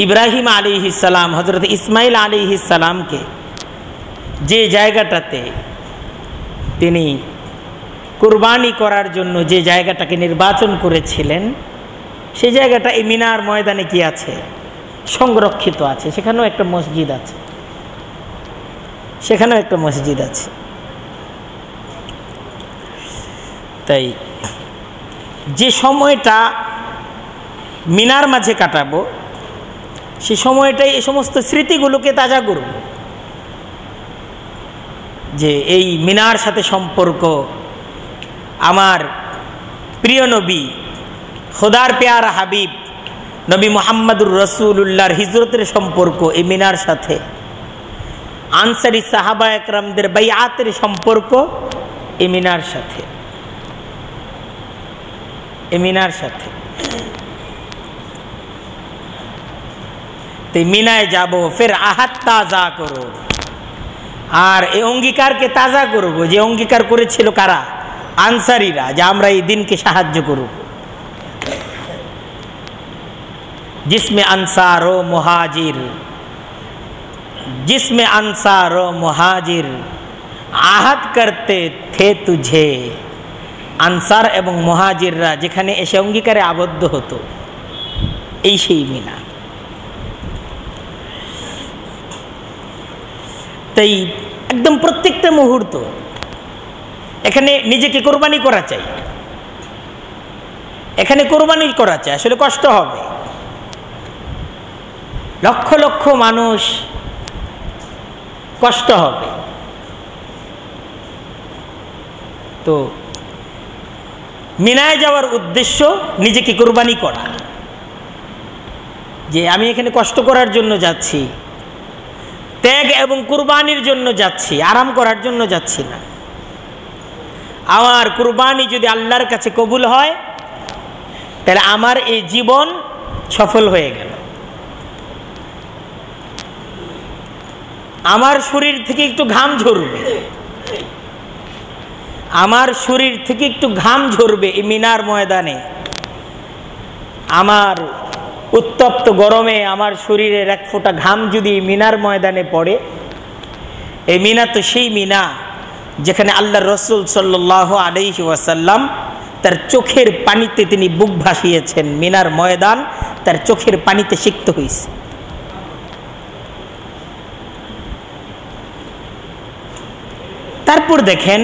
[SPEAKER 1] ইব্রাহিম আলাইহিস সালাম হযরত ইসমাইল আলাইহিস সালামকে যে জায়গাটাতে তিনি কুরবানি করার জন্য যে জায়গাটাকে নির্বাচন করেছিলেন, সেই জায়গাটা এই মিনার ময়দানে কি আছে? সংরক্ষিত আছে। সেখানেও একটা মসজিদ আছে। সেখানেও একটা মসজিদ আছে। তাই যে সময়টা মিনার মাঝে কাটাবো সে সময়টাই এই সমস্ত স্মৃতিগুলোকে তাজা করব, যে এই মিনার সাথে সম্পর্ক, আমার প্রিয় নবী খোদার পেয়ারা হাবিব নবী মুহাম্মদুর রাসূলুল্লাহর হিজরতের সম্পর্ক এই মিনার সাথে, আনসারি সাহাবা একরামদের বাইআতের সম্পর্ক এই মিনার সাথে, এই মিনার সাথে। তো মিনায় যাব, ফের আহাত তাজা করো, আর এই অঙ্গীকারকে তাজা করব যে অঙ্গীকার করেছিল কারা? আনসারীরা, যে আমরা এই দিনকে সাহায্য করব। जिसमें अंसार व मुहाजिर, जिसमें अंसार व मुहाजिर आहत करते थे तुझे, আনসার এবং মুহাজিররা যেখানে এসে অঙ্গীকারে আবদ্ধ হতো, এই সেই মিনা। তাই একদম প্রত্যেকটা মুহূর্ত এখানে নিজেকে কোরবানি করা চাই, এখানে কোরবানি করা চাই। আসলে কষ্ট হবে, লক্ষ লক্ষ মানুষ, কষ্ট হবে। তো মিনায় যাওয়ার উদ্দেশ্য নিজেকে কোরবানি করা, যে আমি এখানে কষ্ট করার জন্য যাচ্ছি, ত্যাগ এবং কুরবানির জন্য যাচ্ছি, আরাম করার জন্য যাচ্ছি না। আমার কুরবানি যদি আল্লাহর কাছে কবুল হয় তাহলে আমার এই জীবন সফল হয়ে গেল। আমার শরীর থেকে একটু ঘাম ঝরবে, আমার শরীর থেকে একটু ঘাম ঝরবে এই মিনার ময়দানে। আমার উত্তপ্ত গরমে আমার শরীরের এক ফোঁটা ঘাম যদি মিনার ময়দানে পড়ে, এই মিনা তো সেই মিনা যেখানে আল্লাহর রাসূল সাল্লাল্লাহু আলাইহি ওয়াসাল্লাম তার চোখের পানিতে তিনি বুক ভাসিয়েছেন। মিনার ময়দান তার চোখের পানিতে সিক্ত হয়েছে। তারপর দেখেন,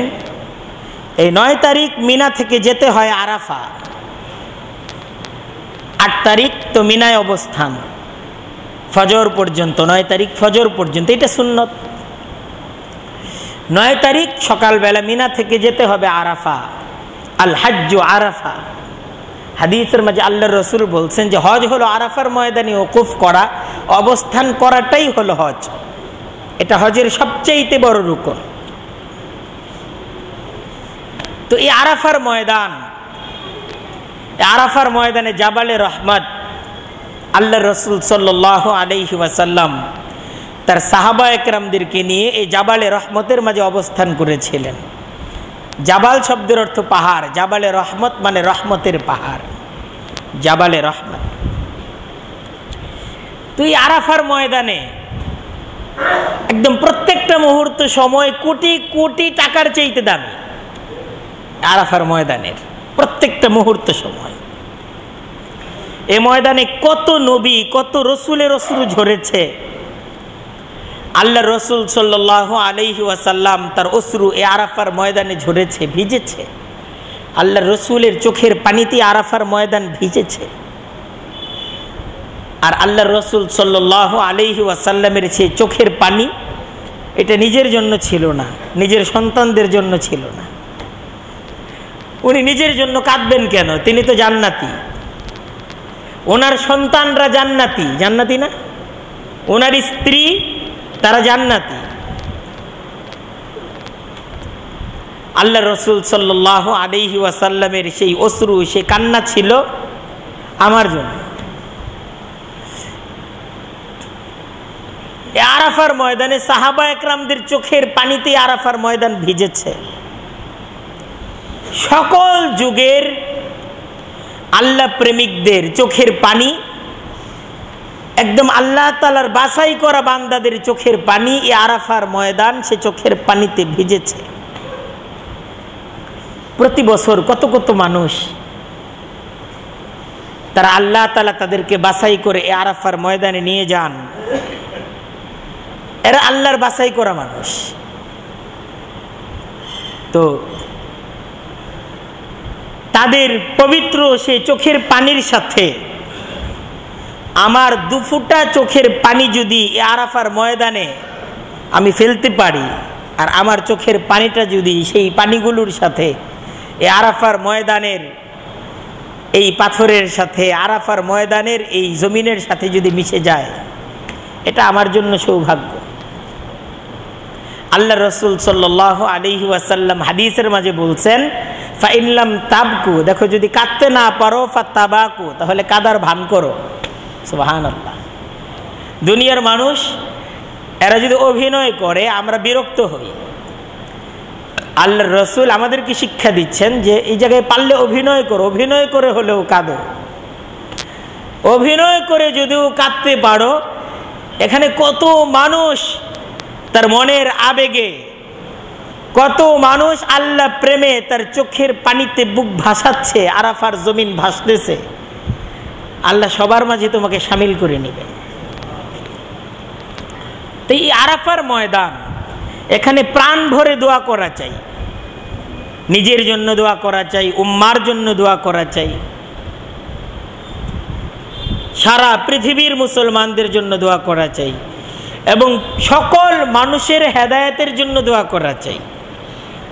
[SPEAKER 1] এই 9 তারিখ মিনা থেকে যেতে হয় আরাফা, 8 তারিখ তো মিনায় অবস্থান ফজর পর্যন্ত, 9 তারিখ ফজর পর্যন্ত, এটা সুন্নত। 9 তারিখ সকালবেলা মিনা থেকে যেতে হবে আরাফা। আল হজ্জু আরাফা, হাদিসের মাঝে আল্লাহর রাসূল বলছেন যে হজ হলো আরাফার ময়দানে ওকুফ করা, অবস্থান করাটাই হলো হজ। এটা হজের সবচেয়ে বড় রুকন। তো এই আরাফার ময়দান, আরাফার ময়দানে জাবালে রহমত, আল্লাহর রাসূল সাল্লাল্লাহু আলাইহি ওয়াসাল্লাম তার সাহাবা একরামদেরকে নিয়ে এই জাবালে রহমতের মাঝে অবস্থান করেছিলেন। জাবাল শব্দের অর্থ পাহাড়, জাবালে রহমত মানে রহমতের পাহাড়, জাবালে রহমত। তো এই আরাফার ময়দানে একদম প্রত্যেকটা মুহূর্ত সময় কোটি কোটি টাকার চাইতে দামি। আরাফার ময়দানের প্রত্যেকটা মুহূর্ত সময়, এই ময়দানে কত নবী, কত রসুলের অশ্রু ঝরেছে। আল্লাহ রসুল সাল্লাল্লাহু আলাইহি ওয়াসাল্লাম তার অশ্রু এই আরাফার ময়দানে ঝরেছে, ভিজেছে। আল্লাহ রসুলের চোখের পানিতে আরাফার ময়দান ভিজেছে। আর আল্লাহ রসুল সাল্লাল্লাহু আলাইহি ওয়াসাল্লামের সেই চোখের পানি এটা নিজের জন্য ছিল না, নিজের সন্তানদের জন্য ছিল না। উনি নিজের জন্য কাঁদবেন কেন? তিনি তো জান্নাতি, ওনার সন্তানরা জান্নাতি, জান্নাতি না? ওনার স্ত্রী তারা জান্নাতি। আল্লাহ রসুল সাল্লাল্লাহু আলাইহি ওয়াসাল্লামের সেই অশ্রু, সেই কান্না ছিল আমার জন্য। আরাফার ময়দানে সাহাবা একরামদের চোখের পানিতে আরাফার ময়দান ভিজেছে। সকল যুগের আল্লাহ প্রেমিকদের চোখের পানি, একদম আল্লাহ তাআলার বাছাই করা বান্দাদের চোখের পানি, এই আরাফার ময়দান সে চোখের পানিতে ভিজেছে। প্রতি বছর কত কত মানুষ তারা আল্লাহ তাআলা তাদেরকে বাছাই করে এই আরাফার ময়দানে নিয়ে যান। এরা আল্লাহর বাছাই করা মানুষ। তো তাদের পবিত্র সেই চোখের পানির সাথে আমার 2 ফোঁটা চোখের পানি যদি আরাফার ময়দানে আমি ফেলতে পারি, আর আমার চোখের পানিটা যদি সেই পানিগুলোর সাথে এই আরাফার ময়দানের এই পাথরের সাথে, আরাফার ময়দানের এই জমিনের সাথে যদি মিশে যায়, এটা আমার জন্য সৌভাগ্য। আল্লাহ রসুল সাল্লাল্লাহু আলাইহি ওয়াসাল্লাম হাদিসের মাঝে বলছেন, ফাইনলাম তাবকু, দেখো যদি কাঁদতে না পারো ফাত্তাবাকু, তাহলে কাদার ভান করো। সুবহানাল্লাহ। দুনিয়ার মানুষ এরা যদি অভিনয় করে আমরা বিরক্ত হই। আল্লাহর রসুল আমাদেরকে শিক্ষা দিচ্ছেন যে এই জায়গায় পারলে অভিনয় করো, অভিনয় করে হলেও কাঁদো। অভিনয় করে যদিও কাঁদতে পারো, এখানে কত মানুষ তার মনের আবেগে, কত মানুষ আল্লাহ প্রেমে তার চোখের পানিতে বুক ভাসাচ্ছে, আরাফার জমিন ভাসতেছে। আল্লাহ সবার মাঝে তোমাকে শামিল করে নেবে। তো এই আরাফার ময়দান, এখানে প্রাণ ভরে দোয়া করা চাই, নিজের জন্য দোয়া করা চাই, উম্মার জন্য দোয়া করা চাই, সারা পৃথিবীর মুসলমানদের জন্য দোয়া করা চাই, এবং সকল মানুষের হেদায়েতের জন্য দোয়া করা চাই।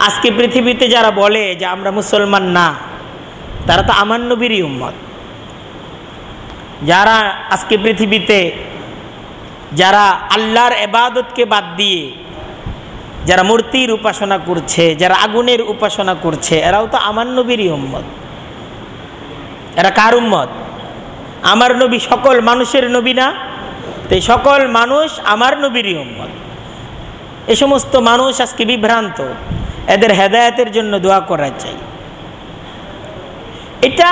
[SPEAKER 1] আজকে পৃথিবীতে যারা বলে যে আমরা মুসলমান না, তারা তো আমার নবীরই উম্মত। যারা আজকে পৃথিবীতে যারা আল্লাহর ইবাদতকে বাদ দিয়ে যারা মূর্তির উপাসনা করছে, যারা আগুনের উপাসনা করছে, এরাও তো আমার নবীরই উম্মত। এরা কার উম্মত? আমার নবী সকল মানুষের নবী না? তাই সকল মানুষ আমার নবীরই উম্মত। এই সমস্ত মানুষ আজকে বিভ্রান্ত, এদের হেদায়েতের জন্য দোয়া করা চাই। এটা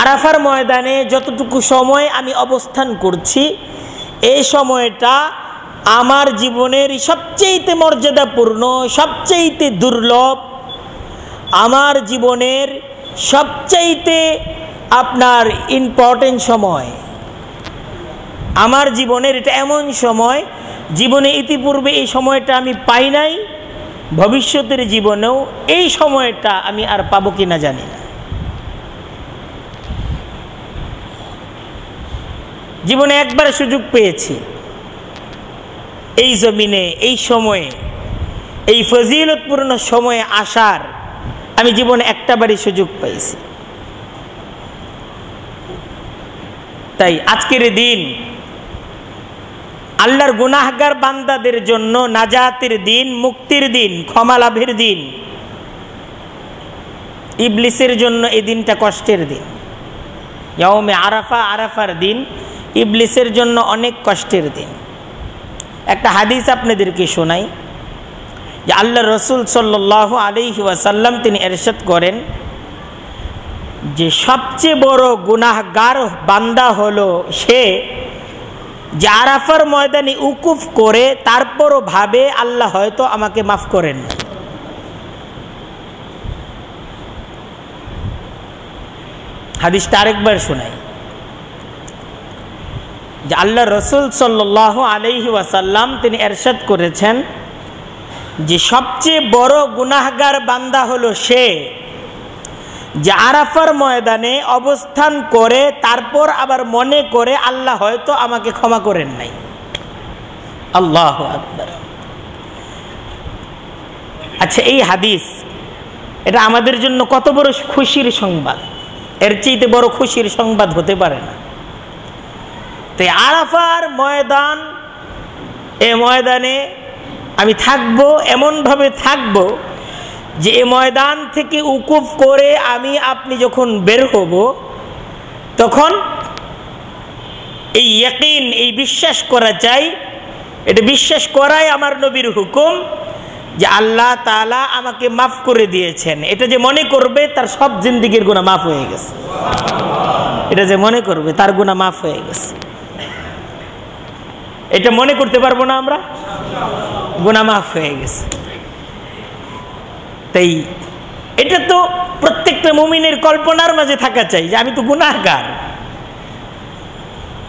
[SPEAKER 1] আরাফার ময়দানে যতটুকু সময় আমি অবস্থান করছি, এই সময়টা আমার জীবনের সবচেয়ে মর্যাদাপূর্ণ, সবচেয়ে দুর্লভ, আমার জীবনের সবচেয়ে আপনার ইম্পর্টেন্ট সময়। আমার জীবনের এটা এমন সময়, জীবনে ইতিপূর্বে এই সময়টা আমি পাই নাই, ভবিষ্যতের জীবনেও এই সময়টা আমি আর পাবো কিনা জানি না। জীবনে একবার সুযোগ পেয়েছি এই জমিনে, এই সময়ে, এই ফজিলতপূর্ণ সময়ে আসার, আমি জীবনে একটাবারই সুযোগ পেয়েছি। তাই আজকের দিন আল্লাহর গুনাহগার বান্দাদের জন্য নাজাতের দিন, মুক্তির দিন, ক্ষমা লাভের দিন। ইবলিসের জন্য এই দিনটা কষ্টের দিন। ইয়াউমে আরাফা, আরাফার দিন ইবলিসের জন্য অনেক কষ্টের দিন। একটা হাদিস আপনাদেরকে শোনাই যে আল্লাহ রসুল সাল্লাল্লাহু আলাইহি ওয়াসাল্লাম তিনি ইরশাদ করেন যে সবচেয়ে বড় গুনাহগার বান্দা হলো সে যে আরাফার ময়দানে উকুফ করে তারপরও ভাবে আল্লাহ হয়তো আমাকে মাফ করেন না। হাদিসটা আরেকবার শোনাই যে আল্লাহ রসুল সাল্লাল্লাহু আলাইহি ওয়াসাল্লাম তিনি ইরশাদ করেছেন যে সবচেয়ে বড় গুনাহগার বান্দা হলো সে যে আরাফার ময়দানে অবস্থান করে তারপর আবার মনে করে আল্লাহ হয়তো আমাকে ক্ষমা করেন নাই। আল্লাহু আকবার। আচ্ছা, এই হাদিস এটা আমাদের জন্য কত বড় খুশির সংবাদ! এর চেয়ে বড় খুশির সংবাদ হতে পারে না। তাই আরাফার ময়দান, এই ময়দানে আমি থাকবো, এমনভাবে থাকবো যে এই ময়দান থেকে উকুফ করে আমি আপনি যখন বের হব, তখন এই ইয়াকিন, এই বিশ্বাস করা চাই, এটা বিশ্বাস করাই আমার নবীর হুকুম যে আল্লাহ তাআলা আমাকে মাফ করে দিয়েছেন। এটা যে মনে করবে তার সব জিন্দেগির গুনাহ মাফ হয়ে গেছে। এটা যে মনে করবে তার গুনাহ মাফ হয়ে গেছে। এটা মনে করতে পারবো না আমরা? গুনাহ মাফ হয়ে গেছে। তাই এটা তো প্রত্যেকটা মুমিনের কল্পনার মাঝে থাকা চাই যে আমি তো গুনাহগার,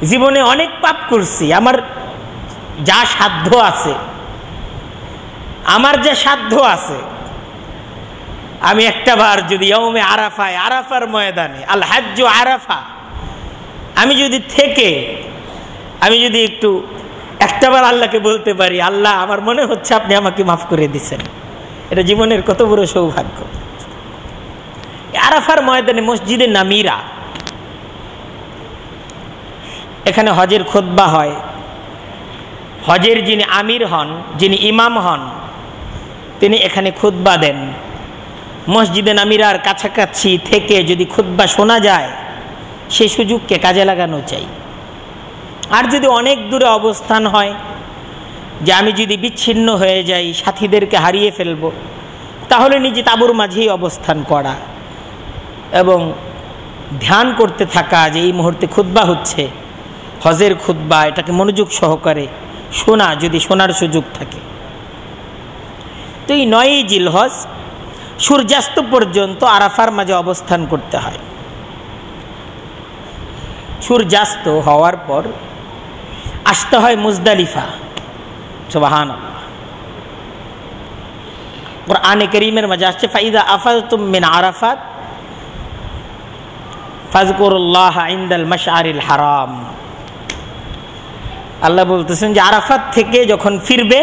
[SPEAKER 1] জীবনে অনেক পাপ করছি, আমার যা সাধ্য আছে, আমার যে সাধ্য আছে, আমি একটাবার যদি ইয়ৌমে আরাফায়, আরাফার ময়দানে, আল হাজ্জু আরাফা, আমি যদি থেকে আমি যদি একটু একটাবার আল্লাহকে বলতে পারি, আল্লাহ আমার মনে হচ্ছে আপনি আমাকে মাফ করে দিছেন, এটা জীবনের কত বড় সৌভাগ্য। আরাফার ময়দানে মসজিদে নামিরা, এখানে হজের খুতবা হয়। হজের যিনি আমির হন, যিনি ইমাম হন, তিনি এখানে খুতবা দেন। মসজিদে নামিরার কাছাকাছি থেকে যদি খুতবা শোনা যায়, সেই সুযোগকে কাজে লাগানো চাই। আর যদি অনেক দূরে অবস্থান হয়, যে আমি যদি বিচ্ছিন্ন হয়ে যাই, সাথীদেরকে হারিয়ে ফেলব, তাহলে নিজে তাঁবুর মাঝেই অবস্থান করা এবং ধ্যান করতে থাকা যে এই মুহূর্তে খুতবা হচ্ছে, হজের খুতবা, এটাকে মনোযোগ সহকারে শোনা, যদি শোনার সুযোগ থাকে। তো এই 9ই জিলহজ সূর্যাস্ত পর্যন্ত আরাফার মাঝে অবস্থান করতে হয়। সূর্যাস্ত হওয়ার পর আসতে হয় মুজদালিফা। সুবহানাল্লাহ, কুরআনে কারীমের মাঝে আসছে, ফাইদা আফাযতুম মিন আরাফাত ফাযকুরুল্লাহা ইনদাল মাশআরিল হারাম। আল্লাহ বলতেছেন যে আরাফাত থেকে যখন ফিরবে,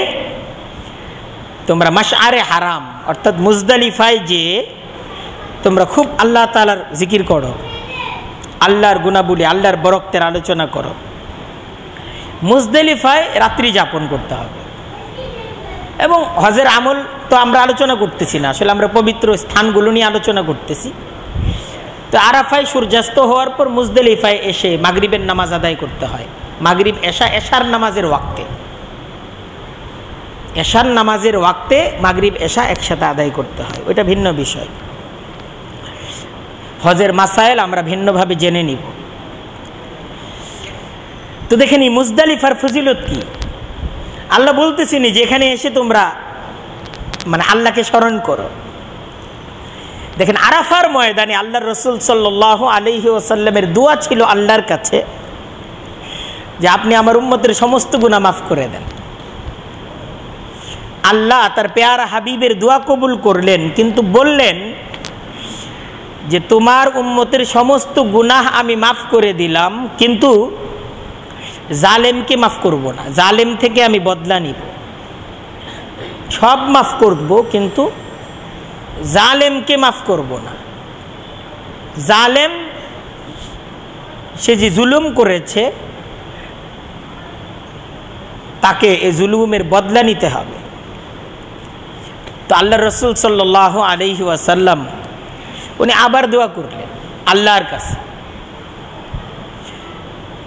[SPEAKER 1] তোমরা মাশআরে হারাম অর্থাৎ মুজদালিফায় যে তোমরা খুব আল্লাহ তাআলার জিকির করো, আল্লাহর গুণাবলী, আল্লাহর বরকতের আলোচনা করো। মুজদালিফায় রাত্রি যাপন করতে হবে। এবং হজের আমল তো আমরা আলোচনা করতেছি না, আসলে আমরা পবিত্র স্থানগুলো নিয়ে আলোচনা করতেছি। তো আরাফায় সূর্যাস্ত হওয়ার পর মুজদালিফায় এসে মাগরিবের নামাজ আদায় করতে হয়। মাগরিব, এশা, এশার নামাজের ওয়াক্তে, এশার নামাজের ওয়াক্তে মাগরিব এশা একসাথে আদায় করতে হয়, ওইটা ভিন্ন বিষয়। হজের মাসাইল আমরা ভিন্নভাবে জেনে নিব। তো দেখেন এই মুজদালিফার ফজিলত কি। আল্লাহ বলতেছিনি যে এখানে এসে তোমরা আল্লাহকে স্মরণ করো। দেখেন আরাফার ময়দানে আল্লাহর রাসূল সাল্লাল্লাহু আলাইহি ওয়াসাল্লামের দোয়া ছিল আল্লাহর কাছে যে আপনি আমার উম্মতের সমস্ত গুনাহ মাফ করে দেন। আল্লাহ তার পেয়ারা হাবিবের দোয়া কবুল করলেন, কিন্তু বললেন যে তোমার উম্মতের সমস্ত গুনাহ আমি মাফ করে দিলাম, কিন্তু জালেমকে মাফ করব না, জালেম থেকে আমি বদলা নিব। সব মাফ করব, কিন্তু জালেমকে মাফ করব না। জালেম সে যে জুলুম করেছে, তাকে এই জুলুমের বদলা নিতে হবে। তো আল্লাহ রাসূল সাল্লাল্লাহু আলাইহি ওয়াসাল্লাম উনি আবার দোয়া করলেন আল্লাহর কাছে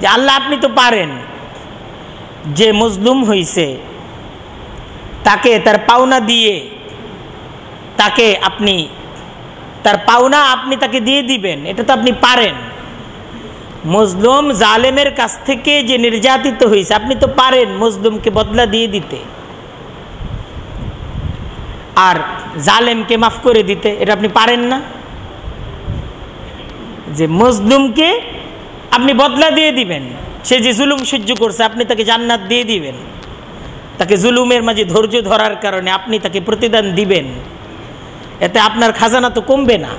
[SPEAKER 1] যে আল্লাহ আপনি তো পারেন, যে মজলুম হয়েছে তাকে তার পাওনা দিয়ে, তাকে আপনি তার পাওনা আপনি তাকে দিয়ে দিবেন, এটা তো আপনি পারেন। মজলুম জালেমের কাছ থেকে যে নির্যাতিত হয়েছে, আপনি তো পারেন মজলুমকে বদলা দিয়ে দিতে আর জালেমকে মাফ করে দিতে, এটা আপনি পারেন না? যে মজলুমকে আপনি বদলা দিয়ে দিবেন, সে যে জুলুম সহ্য করছে আপনি তাকে জান্নাত দিয়ে দিবেন, তাকে জুলুমের মাঝে ধৈর্য ধরার কারণে আপনি তাকে প্রতিদান দিবেন, এতে আপনার খাজানা তো কমবে না।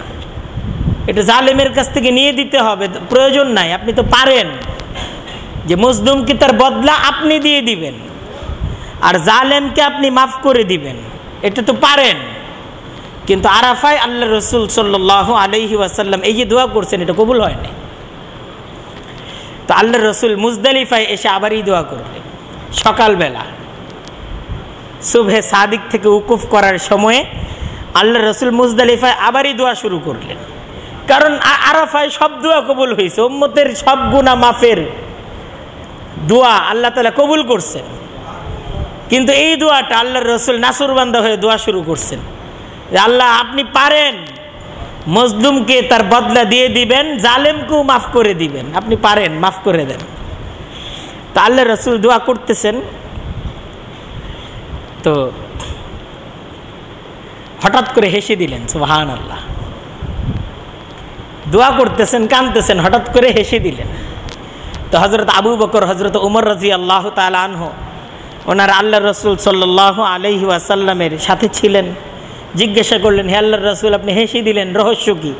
[SPEAKER 1] এটা জালেমের কাছ থেকে নিয়ে দিতে হবে, প্রয়োজন নাই, আপনি তো পারেন যে মজলুমকে তার বদলা আপনি দিয়ে দিবেন আর জালেমকে আপনি মাফ করে দিবেন, এটা তো পারেন। কিন্তু আরাফায় আল্লাহ রাসূল সাল্লাল্লাহু আলাইহি ওয়াসাল্লাম এই যে দোয়া করছেন, এটা কবুল হয়নি। তো আল্লাহ রাসূল মুজদালিফায় এসে আবারই দোয়া করলেন। সকালবেলা সুবহে সাদিক থেকে উকুফ করার সময়ে আল্লাহ রাসূল মুজদালিফায় আবারই দোয়া শুরু করলেন, কারণ আরাফায় সব দোয়া কবুল হয়েছে, উম্মতের সব গুনাহ মাফের দোয়া আল্লাহ তাআলা কবুল করছেন। কিন্তু এই দোয়াটা আল্লাহর রাসূল নাসুরবান্দা হয়ে দোয়া শুরু করছেন যে আল্লাহ আপনি পারেন মজলুমকে তার বদলা দিয়ে দিবেন, জালেমকেও মাফ করে দিবেন, আপনি পারেন, মাফ করে দেন। তা আল্লাহ রাসূল দোয়া করতেছেন, তো হঠাৎ করে হেসে দিলেন। সুবহানাল্লাহ, দোয়া করতেছেন, কাঁদতেছেন, হঠাৎ করে হেসে দিলেন। তো হযরত আবু বকর, হযরত উমর রাদিয়াল্লাহু তাআলা আনহু ওনার আল্লাহ রসুল সাল্লাল্লাহু আলাইহি ওয়াসাল্লামের সাথে ছিলেন। জিজ্ঞাসা করলেন, হে আল্লাহর রসুল, আপনি হেসে দিলেন, রহস্য কি?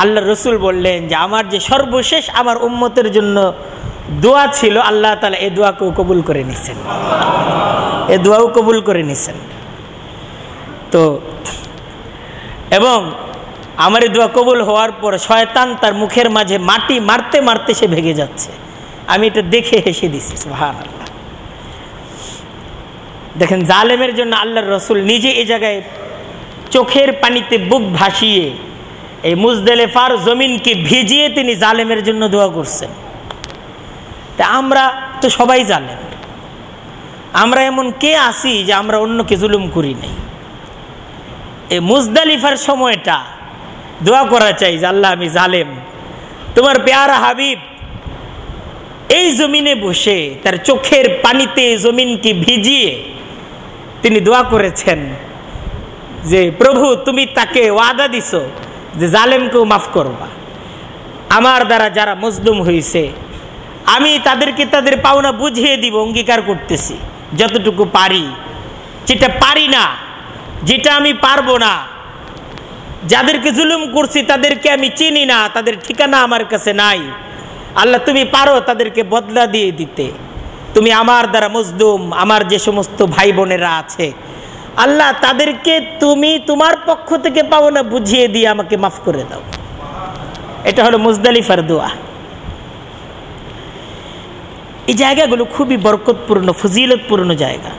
[SPEAKER 1] আল্লাহ রসুল বললেন যে আমার যে সর্বশেষ আমার উম্মতের জন্য দোয়া ছিল, আল্লাহ তাআলা এই দোয়াকেও কবুল করে নিছেন, এই দোয়াও কবুল করে নিছেন। তো এবং আমার এই দোয়া কবুল হওয়ার পর শয়তান তার মুখের মাঝে মাটি মারতে মারতে সে ভেঙে যাচ্ছে। আমি এটা দেখে হেসে দিছি, সুবহানাল্লাহ। দেখেন, জালেমের জন্য আল্লাহর রসুল নিজে এই জায়গায় চোখের পানিতে বুক ভাসিয়ে এই মুজদালিফার জমিনকে ভিজিয়ে তিনি জালেমের জন্য দোয়া করছেন। তা আমরা তো সবাই জালেম, আমরা এমন কে আছি যে আমরা অন্যকে জুলুম করি নাই? এই মুজদালিফার সময়টা দোয়া করা চাই যে আল্লাহ, আমি জালেম, তোমার পেয়ারা হাবিব এই জমিনে বসে তার চোখের পানিতে জমিনকে ভিজিয়ে তিনি দোয়া করেছেন যে প্রভু, তুমি তাকে ওয়াদা দিছো যে জালেমকেও মাফ করবা। আমার দ্বারা যারা মজলুম হয়েছে আমি তাদেরকে তাদের পাওনা বুঝিয়ে দিব, অঙ্গীকার করতেছি যতটুকু পারি। যেটা পারি না, যেটা আমি পারবো না, যাদেরকে জুলুম করছি তাদেরকে আমি চিনি না, তাদের ঠিকানা আমার কাছে নাই, আল্লাহ তুমি পারো তাদেরকে বদলা দিয়ে দিতে। তুমি আমার দ্বারা মজলুম আমার যে সমস্ত ভাই বোনেরা আছে, আল্লাহ তাদেরকে তুমি তোমার পক্ষ থেকে পাওনা বুঝিয়ে দিয়ে আমাকে মাফ করে দাও। এটা হলো মুজদালিফার দোয়া। এই জায়গাগুলো খুবই বরকতপূর্ণ, ফজিলতপূর্ণ জায়গা।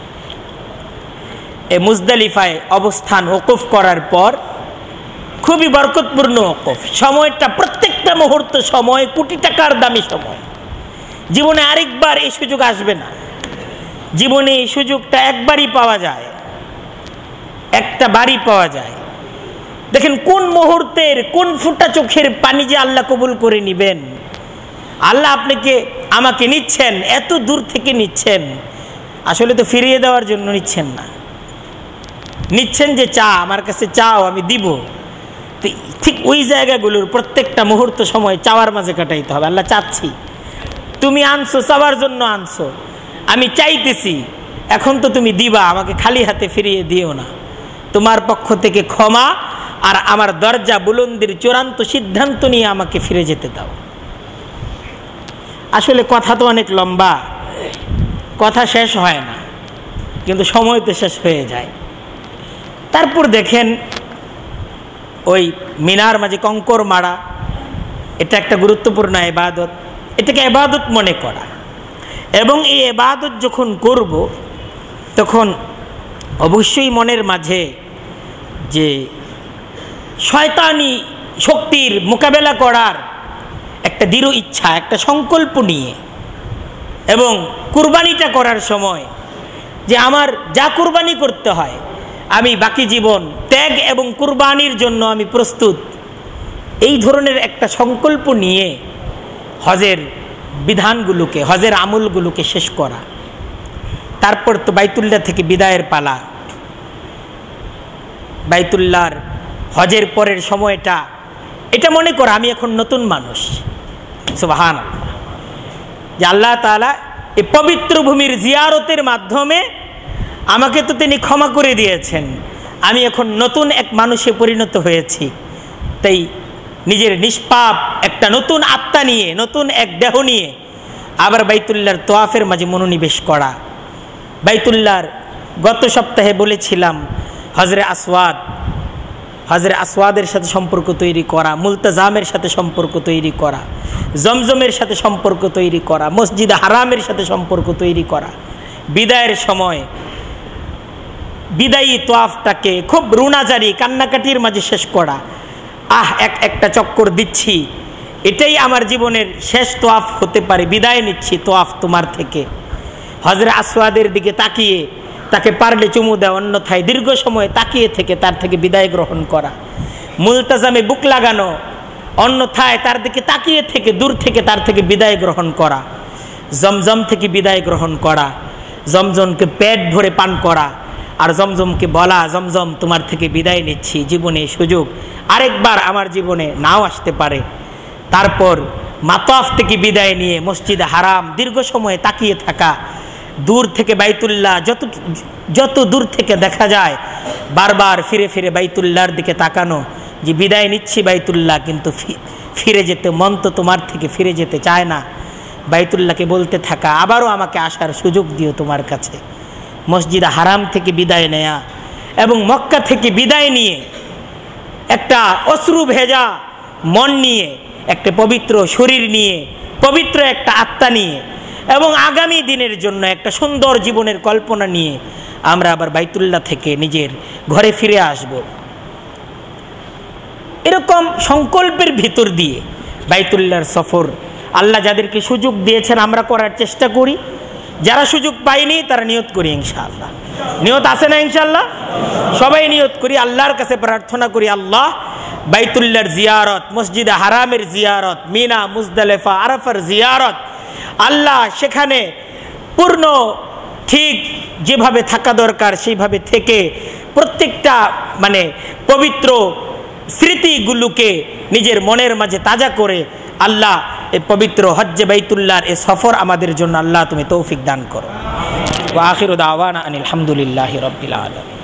[SPEAKER 1] এই মুজদালিফায় অবস্থান ওকফ করার পর খুবই বরকতপূর্ণ ওকফ। সময়টা, প্রত্যেকটা মুহূর্ত সময় কোটি টাকার দামি সময়। জীবনে আরেকবার এই সুযোগ আসবে না, জীবনে এই সুযোগটা একবারই পাওয়া যায়, একটা বাড়ি পাওয়া যায়। দেখেন কোন মুহূর্তের কোন ফুটা চোখের পানি যে আল্লাহ কবুল করে নিবেন। আল্লাহ আপনাকে আমাকে নিচ্ছেন, এত দূর থেকে নিচ্ছেন, আসলে তো ফিরিয়ে দেওয়ার জন্য নিচ্ছেন না, নিচ্ছেন যে চা, আমার কাছে চাও আমি দিব। তো ঠিক ওই জায়গাগুলোর প্রত্যেকটা মুহূর্ত সময় চাওয়ার মাঝে কাটাইতে হবে। আল্লাহ চাচ্ছি, তুমি আনছো চাওয়ার জন্য আনছো, আমি চাইতেছি, এখন তো তুমি দিবা, আমাকে খালি হাতে ফিরিয়ে দিও না। তোমার পক্ষ থেকে ক্ষমা আর আমার দরজা বুলন্দির চূড়ান্ত সিদ্ধান্ত নিয়ে আমাকে ফিরে যেতে দাও। আসলে কথা তো অনেক লম্বা, কথা শেষ হয় না, কিন্তু সময় তো শেষ হয়ে যায়। তারপর দেখেন ওই মিনার মাঝে কঙ্কর মারা, এটা একটা গুরুত্বপূর্ণ ইবাদত, এটাকে ইবাদত মনে করা। এবং এই ইবাদত যখন করব তখন অবশ্যই মনের মাঝে যে শয়তানি শক্তির মোকাবেলা করার একটা দৃঢ় ইচ্ছা, একটা সংকল্প নিয়ে, এবং কুরবানিটা করার সময় যে আমার যা কুরবানি করতে হয় আমি বাকি জীবন ত্যাগ এবং কুরবানির জন্য আমি প্রস্তুত, এই ধরনের একটা সংকল্প নিয়ে হজের বিধানগুলোকে, হজের আমলগুলোকে শেষ করা। তারপর তো বাইতুল্লাহ থেকে বিদায়ের পালা। বাইতুল্লাহর হজের পরের সময়টা, এটা মনে করা আমি এখন নতুন মানুষ, সুবহানাল্লাহ, যে আল্লাহ তাআলা এই পবিত্র ভূমির জিয়ারতের মাধ্যমে আমাকে তো তিনি ক্ষমা করে দিয়েছেন, আমি এখন নতুন এক মানুষে পরিণত হয়েছি। তাই নিজের নিষ্পাপ একটা নতুন আত্মা নিয়ে, নতুন এক দেহ নিয়ে আবার বাইতুল্লাহর তোয়াফের মাঝে মনোনিবেশ করা। বাইতুল্লাহর গত সপ্তাহে বলেছিলাম হজরে আসওয়াদের সাথে সম্পর্ক তৈরি করা, মুলতাজামের সাথে সম্পর্ক তৈরি করা, জমজমের সাথে সম্পর্ক তৈরি করা, মসজিদ হারামের সাথে সম্পর্ক তৈরি করা। বিদায়ের সময় বিদায়ী তোয়াফটাকে খুব রুনাজারি কান্নাকাটির মাঝে শেষ করা। একটা চক্কর দিচ্ছি, এটাই আমার জীবনের শেষ তোয়াফ হতে পারে, বিদায় নিচ্ছি তোয়াফ তোমার থেকে। হজরে আসওয়াদের দিকে তাকিয়ে তাকে পারলে চুমু দেওয়া, অন্যথায় দীর্ঘ সময় তাকিয়ে থেকে তার থেকে বিদায় গ্রহণ করা। মুলতাজামে বুক লাগানো, অন্যথায় তার দিকে তাকিয়ে থেকে দূর থেকে তার থেকে বিদায় গ্রহণ করা। জমজম থেকে বিদায় গ্রহণ করা, জমজমকে পেট ভরে পান করা, আর জমজমকে বলা, জমজম তোমার থেকে বিদায় নিচ্ছি, জীবনে সুযোগ আরেকবার আমার জীবনে নাও আসতে পারে। তারপর মাতাফ থেকে বিদায় নিয়ে মসজিদে হারাম দীর্ঘ সময় তাকিয়ে থাকা, দূর থেকে বাইতুল্লাহ যত দূর থেকে দেখা যায়, বারবার ফিরে ফিরে বাইতুল্লাহর দিকে তাকানো, যে বিদায় নিচ্ছি বাইতুল্লাহ, কিন্তু ফিরে যেতে মন তো তোমার থেকে ফিরে যেতে চায় না। বাইতুল্লাহকে বলতে থাকা, আবারও আমাকে আসার সুযোগ দিও তোমার কাছে। মসজিদ হারাম থেকে বিদায় নেয়া এবং মক্কা থেকে বিদায় নিয়ে একটা অশ্রু ভেজা মন নিয়ে, একটা পবিত্র শরীর নিয়ে, পবিত্র একটা আত্মা নিয়ে এবং আগামী দিনের জন্য একটা সুন্দর জীবনের কল্পনা নিয়ে আমরা আবার বাইতুল্লাহ থেকে নিজের ঘরে ফিরে আসব। এরকম সংকল্পের ভিতর দিয়ে বাইতুল্লাহর সফর আল্লাহ যাদেরকে সুযোগ দিয়েছেন আমরা করার চেষ্টা করি। যারা সুযোগ পায়নি তারা নিয়ত করি ইনশাআল্লাহ। নিয়ত আছে না ইনশাআল্লাহ? সবাই নিয়ত করি, আল্লাহর কাছে প্রার্থনা করি, আল্লাহ বাইতুল্লাহর জিয়ারত, মসজিদে হারামের জিয়ারত, মিনা, মুজদালিফা, আরাফার জিয়ারত, আল্লাহ সেখানে পূর্ণ ঠিক যেভাবে থাকা দরকার সেইভাবে থেকে প্রত্যেকটা পবিত্র স্মৃতিগুলোকে নিজের মনের মাঝে তাজা করে আল্লাহ এই পবিত্র হজ্জে বাইতুল্লাহর এই সফর আমাদের জন্য আল্লাহ তুমি তৌফিক দান করো। ওয়া আখিরু দাওয়ানা আনিল হামদুলিল্লাহি রাব্বিল আলামিন।